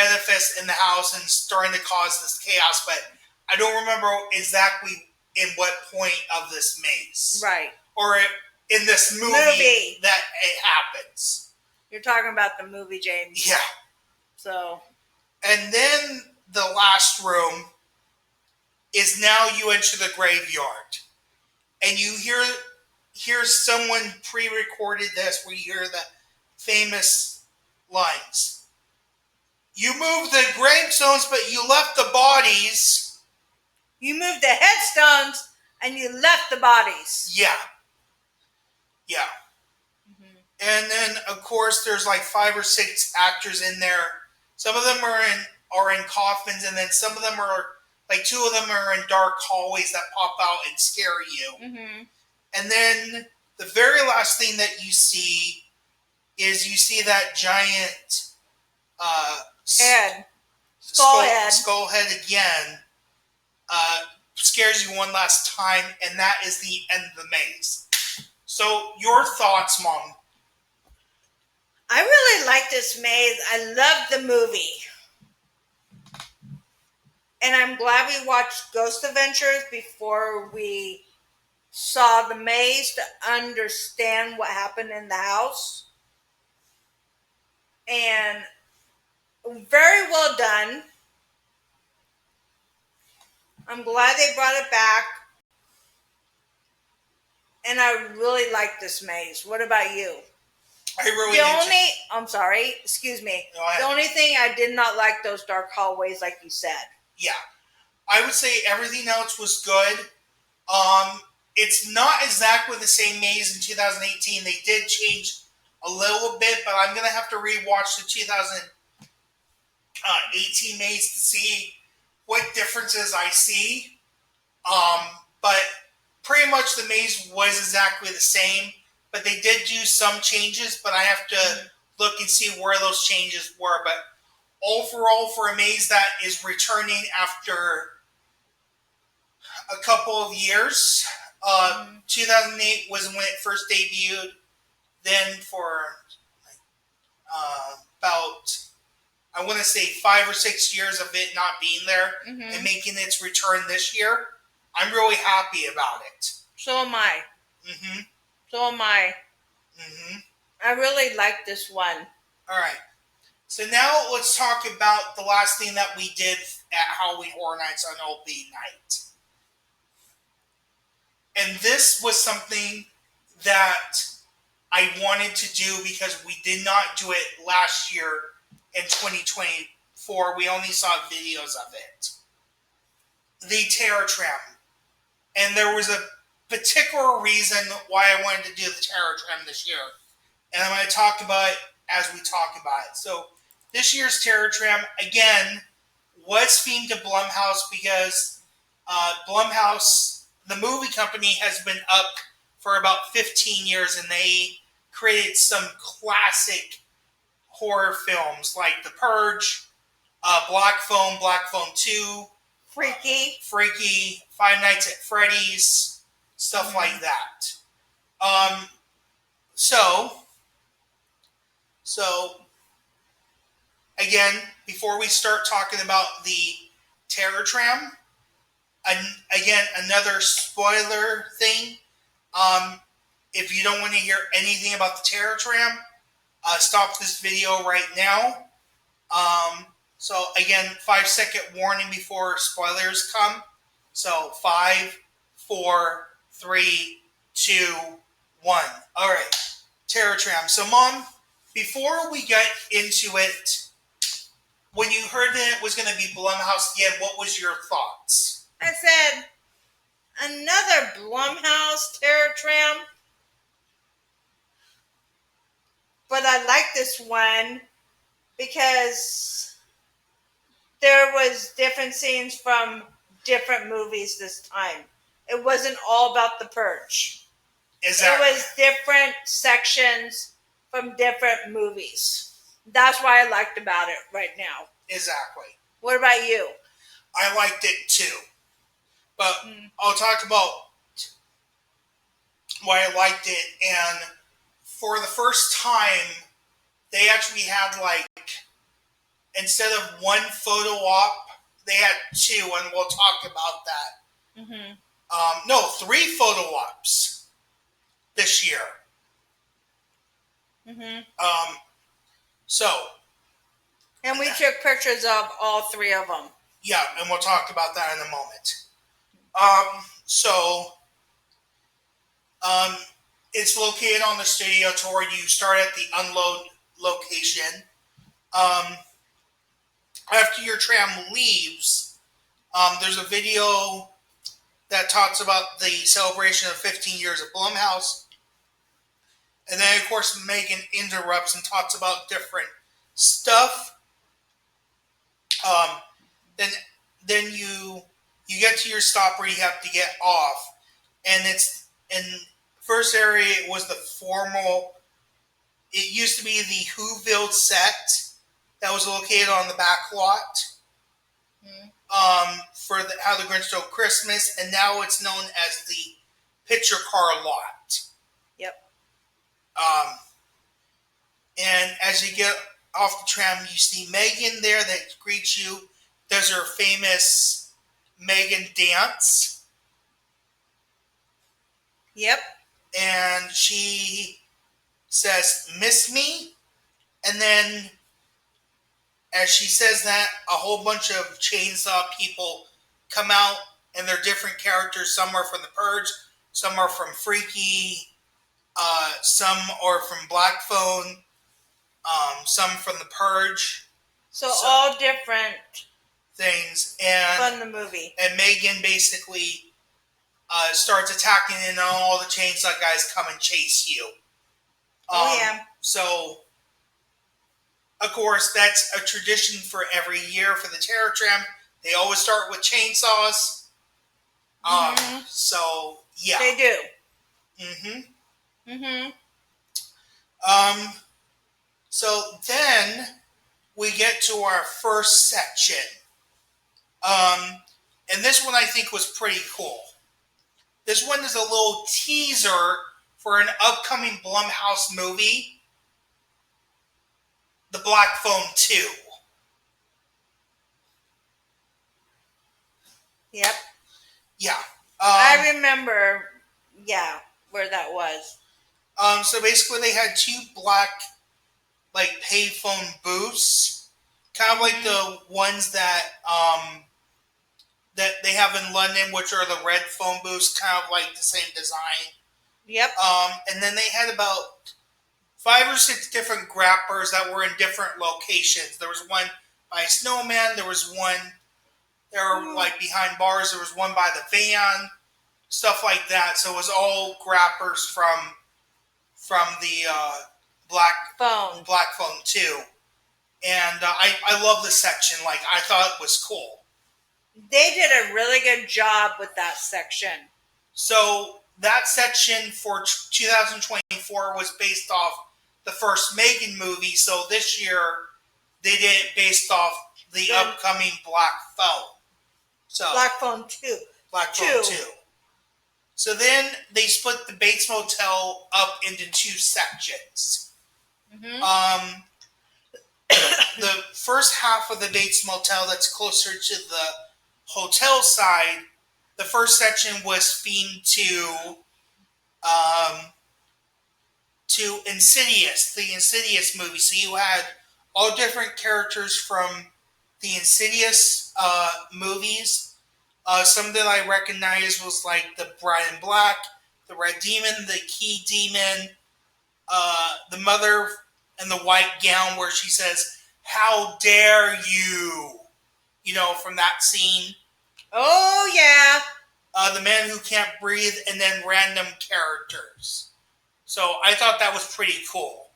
in the house and starting to cause this chaos, but I don't remember exactly in what point of this maze. Right. Or in this movie that it happens. You're talking about the movie, James. Yeah. So. And then the last room is now you enter the graveyard. And you hear someone pre-recorded this where you hear the famous lines. You moved the gravestones, but you left the bodies. You moved the headstones, and you left the bodies. Yeah. Yeah. And then, of course, there's like 5 or 6 actors in there. Some of them are in coffins, and then some of them are, like 2 of them are in dark hallways that pop out and scare you. Mm-hmm. And then the very last thing that you see is you see that giant head. Skull head again. Scares you one last time, and that is the end of the maze. So, your thoughts, Mom? I really like this maze. I love the movie. And I'm glad we watched Ghost Adventures before we saw the maze to understand what happened in the house. And very well done. I'm glad they brought it back. And I really like this maze. What about you? I really I'm sorry, excuse me. No, the only thing I did not like those dark hallways, like you said. Yeah. I would say everything else was good. It's not exactly the same maze in 2018. They did change a little bit, but I'm going to have to rewatch the 2018 maze to see what differences I see. But pretty much the maze was exactly the same, but they did do some changes, but I have to look and see where those changes were. But overall, for a maze that is returning after a couple of years, 2008 was when it first debuted. Then for about, I want to say 5 or 6 years of it not being there and making its return this year, I'm really happy about it. So am I. Mm-hmm. So am I. Mm-hmm. I really like this one. All right. So now let's talk about the last thing that we did at Halloween Horror Nights on OP night. And this was something that I wanted to do because we did not do it last year in 2024. We only saw videos of it. The Terror Tram. And there was a particular reason why I wanted to do the Terror Tram this year. And I'm going to talk about it as we talk about it. So, this year's Terror Tram, again, was themed to Blumhouse because Blumhouse, the movie company, has been up for about 15 years, and they created some classic horror films like The Purge, Black Phone 2, Freaky, Five Nights at Freddy's, stuff like that. So, again, before we start talking about the Terror Tram, again, another spoiler thing. If you don't want to hear anything about the Terror Tram, stop this video right now. So, again, 5-second warning before spoilers come. So, 5, 4, 3, 2, 1. All right, Terror Tram. So, Mom, before we get into it, when you heard that it was going to be Blumhouse again, what was your thoughts? I said, another Blumhouse Terror Tram. But I like this one because there was different scenes from different movies this time. It wasn't all about the Purge. Exactly. It was different sections from different movies. That's what I liked about it right now. Exactly. What about you? I liked it too. But I'll talk about why I liked it. And for the first time, they actually had instead of one photo op, they had two, and we'll talk about that. Mm-hmm. No, three photo ops this year. Mm-hmm. So. And we took pictures of all three of them. Yeah, and we'll talk about that in a moment. It's located on the studio tour. You start at the unload location. After your tram leaves, there's a video that talks about the celebration of 15 years of Blumhouse. And then, of course, Megan interrupts and talks about different stuff. Then you get to your stop where you have to get off, and it's in first area. It was the formal. It used to be the Whoville set that was located on the back lot. For How the Grinch Stole Christmas, and now it's known as the Picture Car Lot. Yep. And as you get off the tram, you see Megan there that greets you. Does her famous Megan dance. Yep. And she says, "Miss me?" And then as she says that, a whole bunch of chainsaw people come out, and they're different characters. Some are from The Purge, some are from Freaky, some are from Black Phone, some from The Purge. So all different things. And from the movie. And Megan basically starts attacking, and all the chainsaw guys come and chase you. Yeah. So, of course, that's a tradition for every year for the Terror Tram. They always start with chainsaws. So, yeah. They do. So then we get to our first section. And this one I think was pretty cool. This one is a little teaser for an upcoming Blumhouse movie, The Black Phone 2. Yep. Yeah. I remember, where that was. So basically they had two black, payphone booths, kind of like the ones that they have in London, which are the red phone booths, kind of like the same design. Yep. And then they had about 5 or 6 different grappers that were in different locations. There was one by a snowman. There was one behind bars. There was one by the van, stuff like that. So it was all grappers from the Black Phone 2. And I love the section. I thought it was cool. They did a really good job with that section. So that section for 2024 was based off the first Megan movie. So this year they did it based off the upcoming Black Phone. So Black Phone 2. Black Phone 2. So then they split the Bates Motel up into 2 sections. The first half of the Bates Motel that's closer to the hotel side, the first section was themed to Insidious, the Insidious movie. So you had all different characters from the Insidious movies. Some that I recognized was the Bride in Black, the Red Demon, the Key Demon, the mother in the white gown where she says, "How dare you?" From that scene. Oh, yeah. The Man Who Can't Breathe, and then random characters. So I thought that was pretty cool.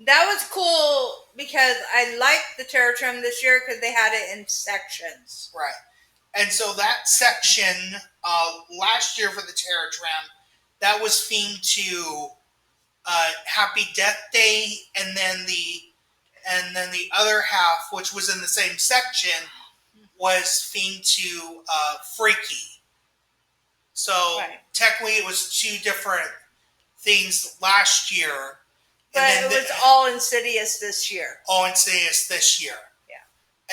That was cool because I liked the Terror Tram this year because they had it in sections. Right. And so that section, last year for the Terror Tram, that was themed to Happy Death Day, and then the other half, which was in the same section, was themed to Freaky. So technically, it was two different things last year. But it was all Insidious this year. All Insidious this year. Yeah.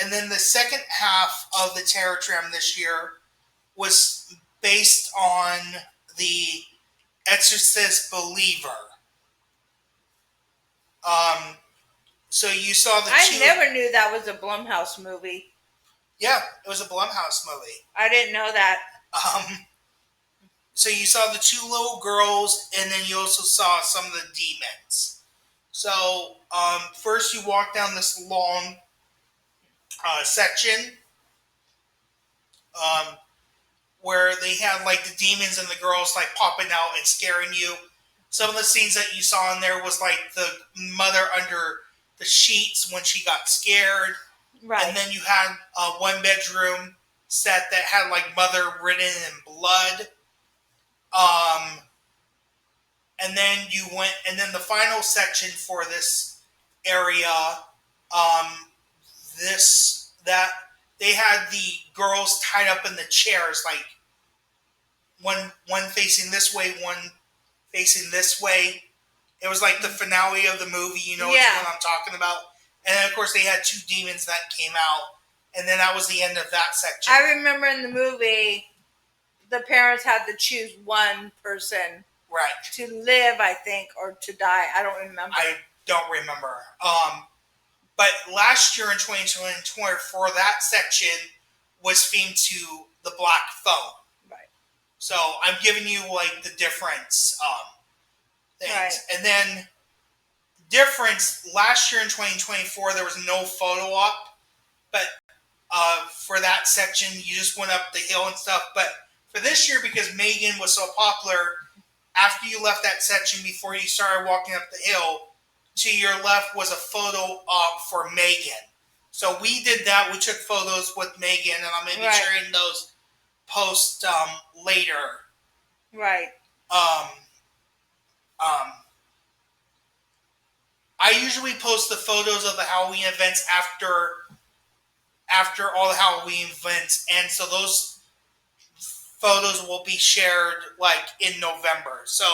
And then the second half of the Terror Tram this year was based on the Exorcist Believer. So you saw the I never knew that was a Blumhouse movie. Yeah, it was a Blumhouse movie. I didn't know that. So you saw the two little girls, and then you also saw some of the demons. So first you walk down this long section where they had like the demons and the girls like popping out and scaring you. Some of the scenes that you saw in there was like the mother under the sheets when she got scared. Right. And then you had a one bedroom set that had like mother written in blood. And then the final section for this area, they had the girls tied up in the chairs, like one facing this way, one facing this way. It was like the finale of the movie, you know what I'm talking about. And then, of course, they had two demons that came out, and then that was the end of that section. I remember in the movie, the parents had to choose one person to live, I think, or to die. I don't remember. I don't remember. But last year in 2024, for that section was themed to the Black Phone. Right. So I'm giving you like the difference things. Right. And then difference, last year in 2024, there was no photo op. But for that section, you just went up the hill and stuff. But for this year, because Megan was so popular, after you left that section, before you started walking up the hill, to your left was a photo op for Megan. So we did that. We took photos with Megan, and I'm going to be sharing those posts later. Right. I usually post the photos of the Halloween events after all the Halloween events, and so those photos will be shared like in November. So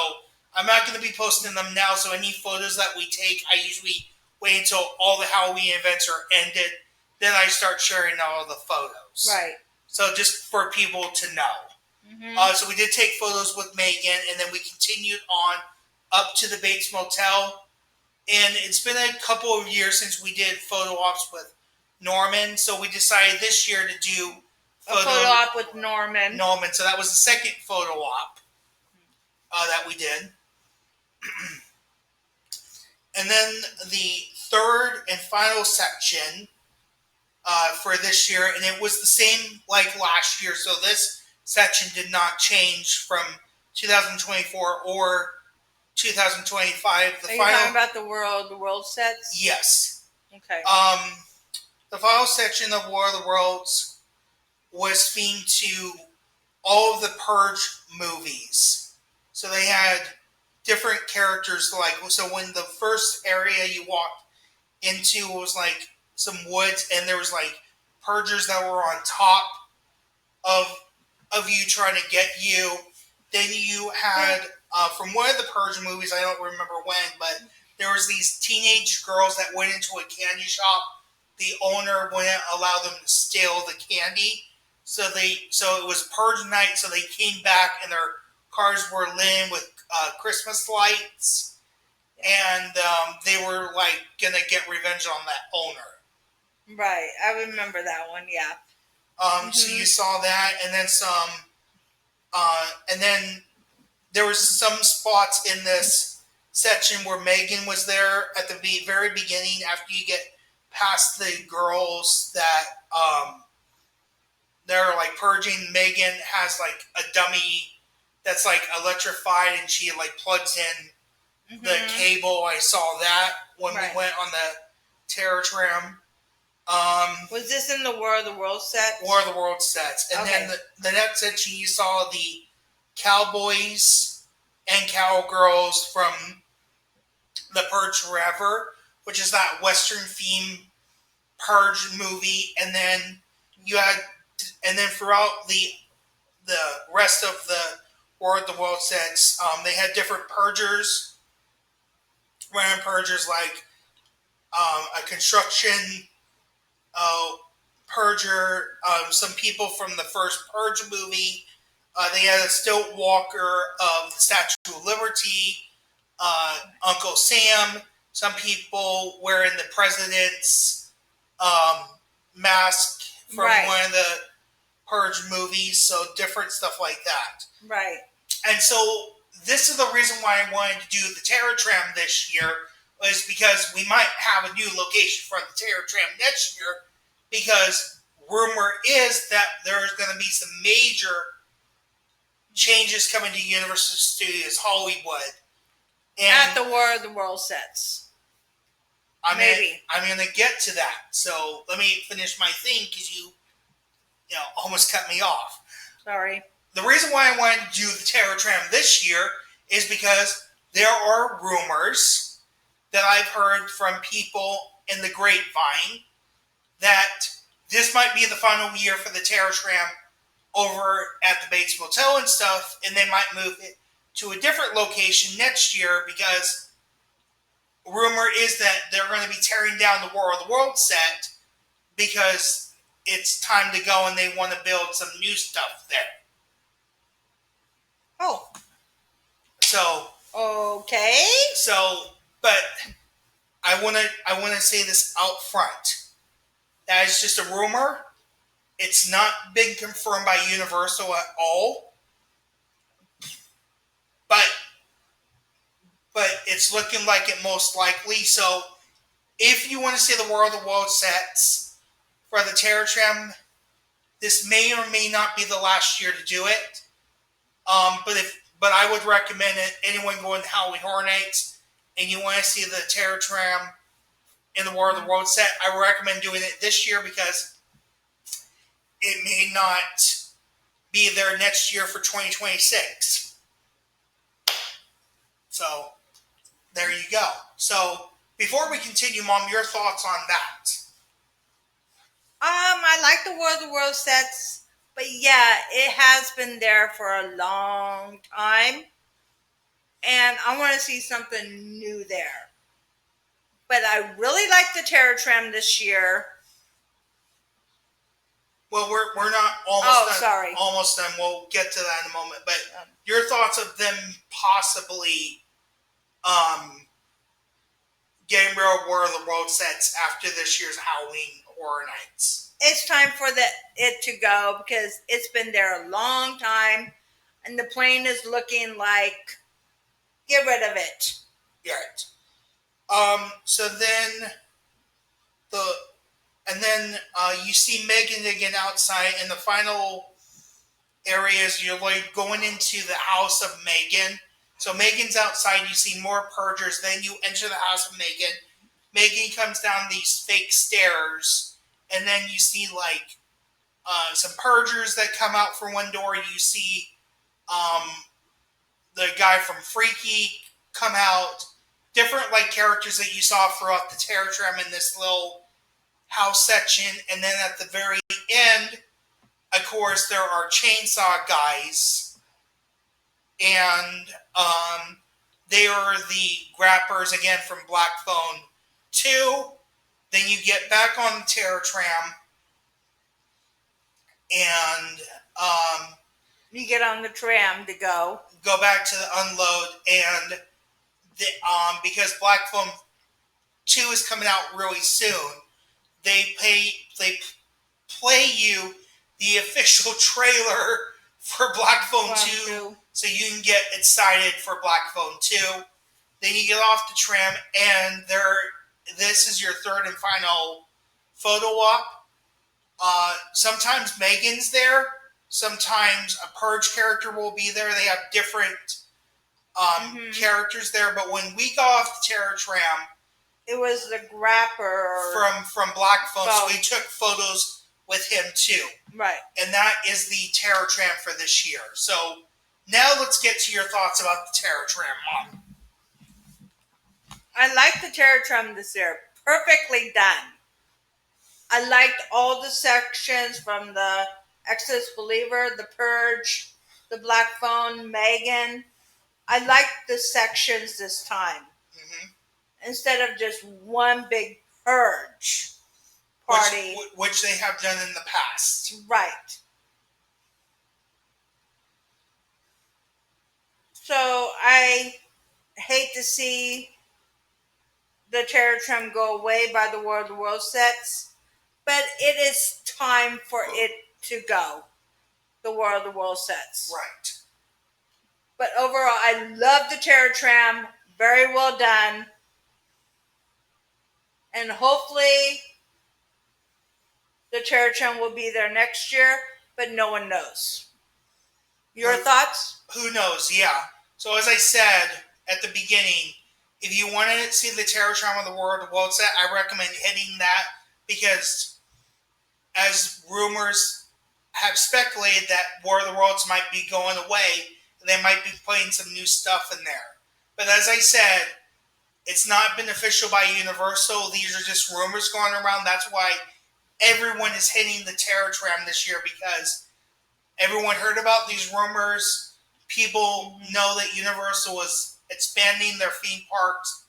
I'm not going to be posting them now. So any photos that we take, I usually wait until all the Halloween events are ended. Then I start sharing all the photos. Right. So just for people to know. Mm-hmm. So we did take photos with Megan, and then we continued on up to the Bates Motel. And it's been a couple of years since we did photo ops with Norman. So we decided this year to do a photo op with Norman. So that was the second photo op that we did. And then the third and final section for this year, and it was the same like last year. So this section did not change from 2024 or 2025. Are you talking about the world sets? Yes. Okay. The final section of War of the Worlds was themed to all of the Purge movies. So they had different characters. Like, so when the first area you walked into was like some woods, and there was like Purgers that were on top of you trying to get you. Then you had from one of the Purge movies, I don't remember when, but there was these teenage girls that went into a candy shop. The owner wouldn't allow them to steal the candy, so it was Purge night. So they came back, and their cars were lit with Christmas lights, and they were like gonna get revenge on that owner. Right, I remember that one. Yeah. So you saw that, and then some, and then there was some spots in this section where Megan was there at the very beginning after you get past the girls that they're like purging. Megan has like a dummy that's like electrified, and she like plugs in the cable. I saw that when we went on the Terror Tram. Was this in the War of the Worlds set? War of the Worlds sets. And then the next section you saw the cowboys and cowgirls from The Purge Forever, which is that Western theme Purge movie. And then throughout the rest of the War of the Worlds sets, they had different purgers. Random purgers like a construction purger, some people from the first Purge movie. They had a stilt walker of the Statue of Liberty, Uncle Sam. Some people wearing the president's mask from one of the Purge movies. So different stuff like that. Right. And so this is the reason why I wanted to do the Terror Tram this year, was because we might have a new location for the Terror Tram next year, because rumor is that there's going to be some major changes coming to Universal Studios Hollywood. And at the War of the Worlds sets. I'm going to get to that. So let me finish my thing, because you almost cut me off. Sorry. The reason why I wanted to do the Terror Tram this year is because there are rumors that I've heard from people in the grapevine that this might be the final year for the Terror Tram over at the Bates Motel and stuff, and they might move it to a different location next year, because rumor is that they're going to be tearing down the War of the Worlds set because it's time to go and they want to build some new stuff there. Oh. So. Okay. So, but I want to say this out front. That is just a rumor. It's not been confirmed by Universal at all. But it's looking like it most likely. So, if you want to see the War of the Worlds sets for the Terror Tram, this may or may not be the last year to do it. But I would recommend it. Anyone going to Halloween Horror Nights and you want to see the Terror Tram in the War of the Worlds set, I would recommend doing it this year, because it may not be there next year for 2026. So, there you go. So, before we continue, Mom, your thoughts on that? I like the War of the Worlds sets, but yeah, it has been there for a long time, and I want to see something new there. But I really like the Terror Tram this year. Well, we're not almost done. Sorry. Almost done. We'll get to that in a moment. But your thoughts of them possibly getting rid of War of the Worlds sets after this year's Halloween Horror Nights? It's time for it to go, because it's been there a long time, and the plane is looking like, get rid of it. Right. So then you see Megan again outside in the final areas. You're like going into the house of Megan. So Megan's outside. You see more purgers. Then you enter the house of Megan. Megan comes down these fake stairs, and then you see like some purgers that come out from one door. You see the guy from Freaky come out. Different like characters that you saw throughout the Terror Tram in this little house section. And then at the very end, of course, there are chainsaw guys. And they are the grappers again from Black Phone 2. Then you get back on the Terror Tram. And you get on the tram to go back to the unload. And because Black Phone 2 is coming out really soon, they play you the official trailer for Black Phone 2, so you can get excited for Black Phone 2. Then you get off the tram, and this is your third and final photo op. Sometimes Megan's there. Sometimes a Purge character will be there. They have different characters there. But when we got off the Terror Tram, it was the Grapper from Black Phone, so we took photos with him too. Right. And that is the Terror Tram for this year. So now let's get to your thoughts about the Terror Tram, Mom. I like the Terror Tram this year. Perfectly done. I liked all the sections from the Exodus Believer, the Purge, the Black Phone, Megan. I liked the sections this time. Instead of just one big Purge party. Which they have done in the past. Right. So I hate to see the Terror Tram go away by the War of the World sets, but it is time for it to go. The War of the World sets. Right. But overall, I love the Terror Tram. Very well done. And hopefully the Terror Tram will be there next year, but no one knows. Your thoughts? Who knows, yeah. So as I said at the beginning, if you want to see the Terror Tram of the War of the World set, I recommend hitting that because as rumors have speculated that War of the Worlds might be going away, they might be putting some new stuff in there. But as I said, it's not been official by Universal. These are just rumors going around. That's why everyone is hitting the Terror Tram this year, because everyone heard about these rumors. People know that Universal is expanding their theme parks.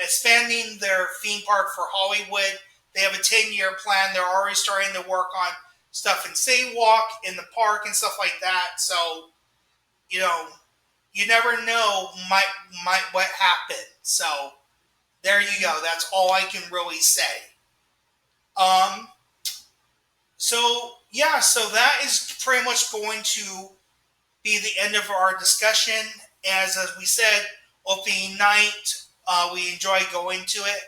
Expanding their theme park for Hollywood. They have a 10-year plan. They're already starting to work on stuff in Sidewalk, in the park, and stuff like that. So, you never know what happened. So, there you go. That's all I can really say. So that is pretty much going to be the end of our discussion. As we said, opening night, we enjoy going to it.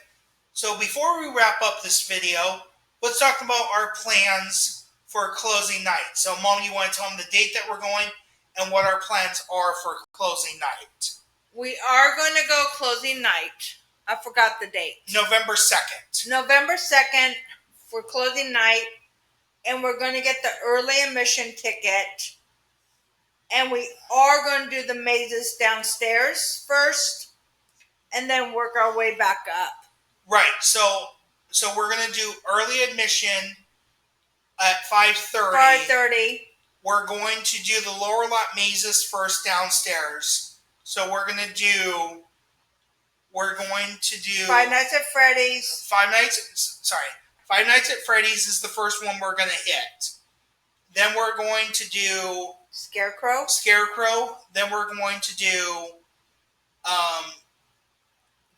So before we wrap up this video, let's talk about our plans for closing night. So, Mom, you want to tell them the date that we're going and what our plans are for closing night? We are going to go closing night. I forgot the date. November 2nd. November 2nd for closing night. And we're going to get the early admission ticket. And we are going to do the mazes downstairs first. And then work our way back up. Right. So we're going to do early admission at 5:30. 5:30. We're going to do the lower lot mazes first downstairs. So we're going to do Five Nights at Freddy's. Five Nights at Freddy's is the first one we're going to hit. Then we're going to do Scarecrow. Then we're going to do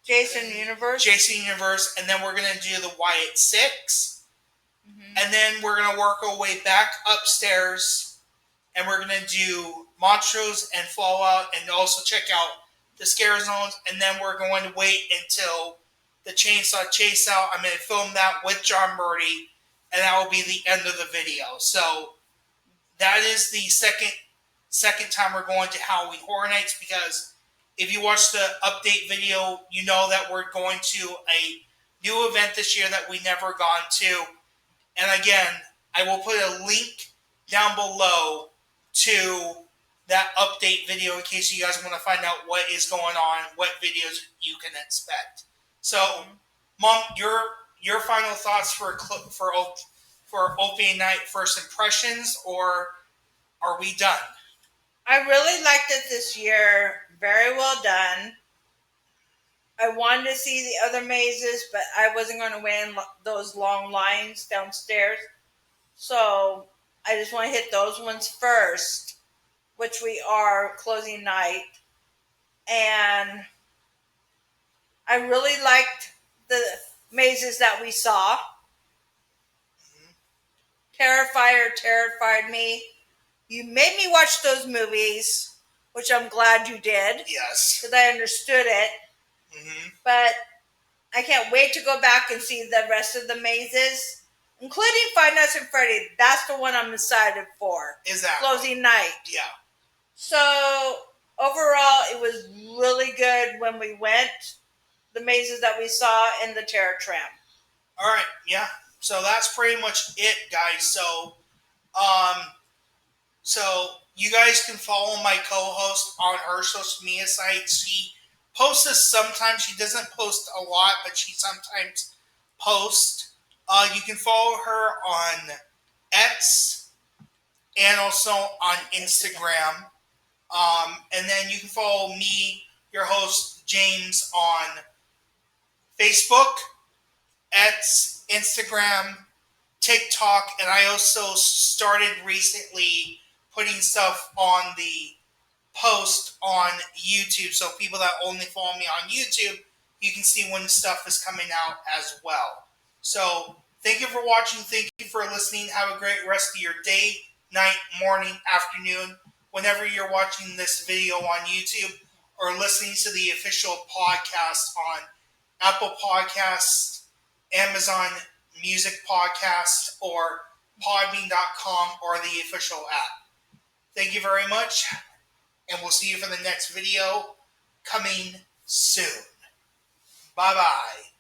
Jason Universe. And then we're going to do the Wyatt 6. And then we're going to work our way back upstairs. And we're going to do Monstros and Fallout and also check out the Scare Zones. And then we're going to wait until the Chainsaw Chase Out. I'm going to film that with John Murdy. And that will be the end of the video. So that is the second time we're going to Halloween Horror Nights, because if you watch the update video, you know that we're going to a new event this year that we never gone to. And again, I will put a link down below to that update video in case you guys want to find out what is going on, what videos you can expect. So, Mom, your final thoughts for opening night, first impressions, or are we done? I really liked it this year. Very well done. I wanted to see the other mazes, but I wasn't going to wait in those long lines downstairs. So I just want to hit those ones first, which we are closing night. And I really liked the mazes that we saw. Terrifier terrified me. You made me watch those movies, which I'm glad you did. Yes. Because I understood it. But I can't wait to go back and see the rest of the mazes. including Five Nights at Freddy. That's the one I'm excited for. Exactly. Closing night. Yeah. So overall, it was really good when we went. The mazes that we saw in the Terror Tram. All right. Yeah. So that's pretty much it, guys. Um, so you guys can follow my co-host on her social media sites. She posts this sometimes. She doesn't post a lot, but she sometimes posts. You can follow her on X and also on Instagram. And then you can follow me, your host, James, on Facebook, X, Instagram, TikTok, and I also started recently putting stuff on the post on YouTube. So people that only follow me on YouTube, you can see when stuff is coming out as well. So thank you for watching. Thank you for listening. Have a great rest of your day, night, morning, afternoon, whenever you're watching this video on YouTube or listening to the official podcast on Apple Podcasts, Amazon Music Podcast, or Podbean.com, or the official app. Thank you very much, and we'll see you for the next video coming soon. Bye-bye.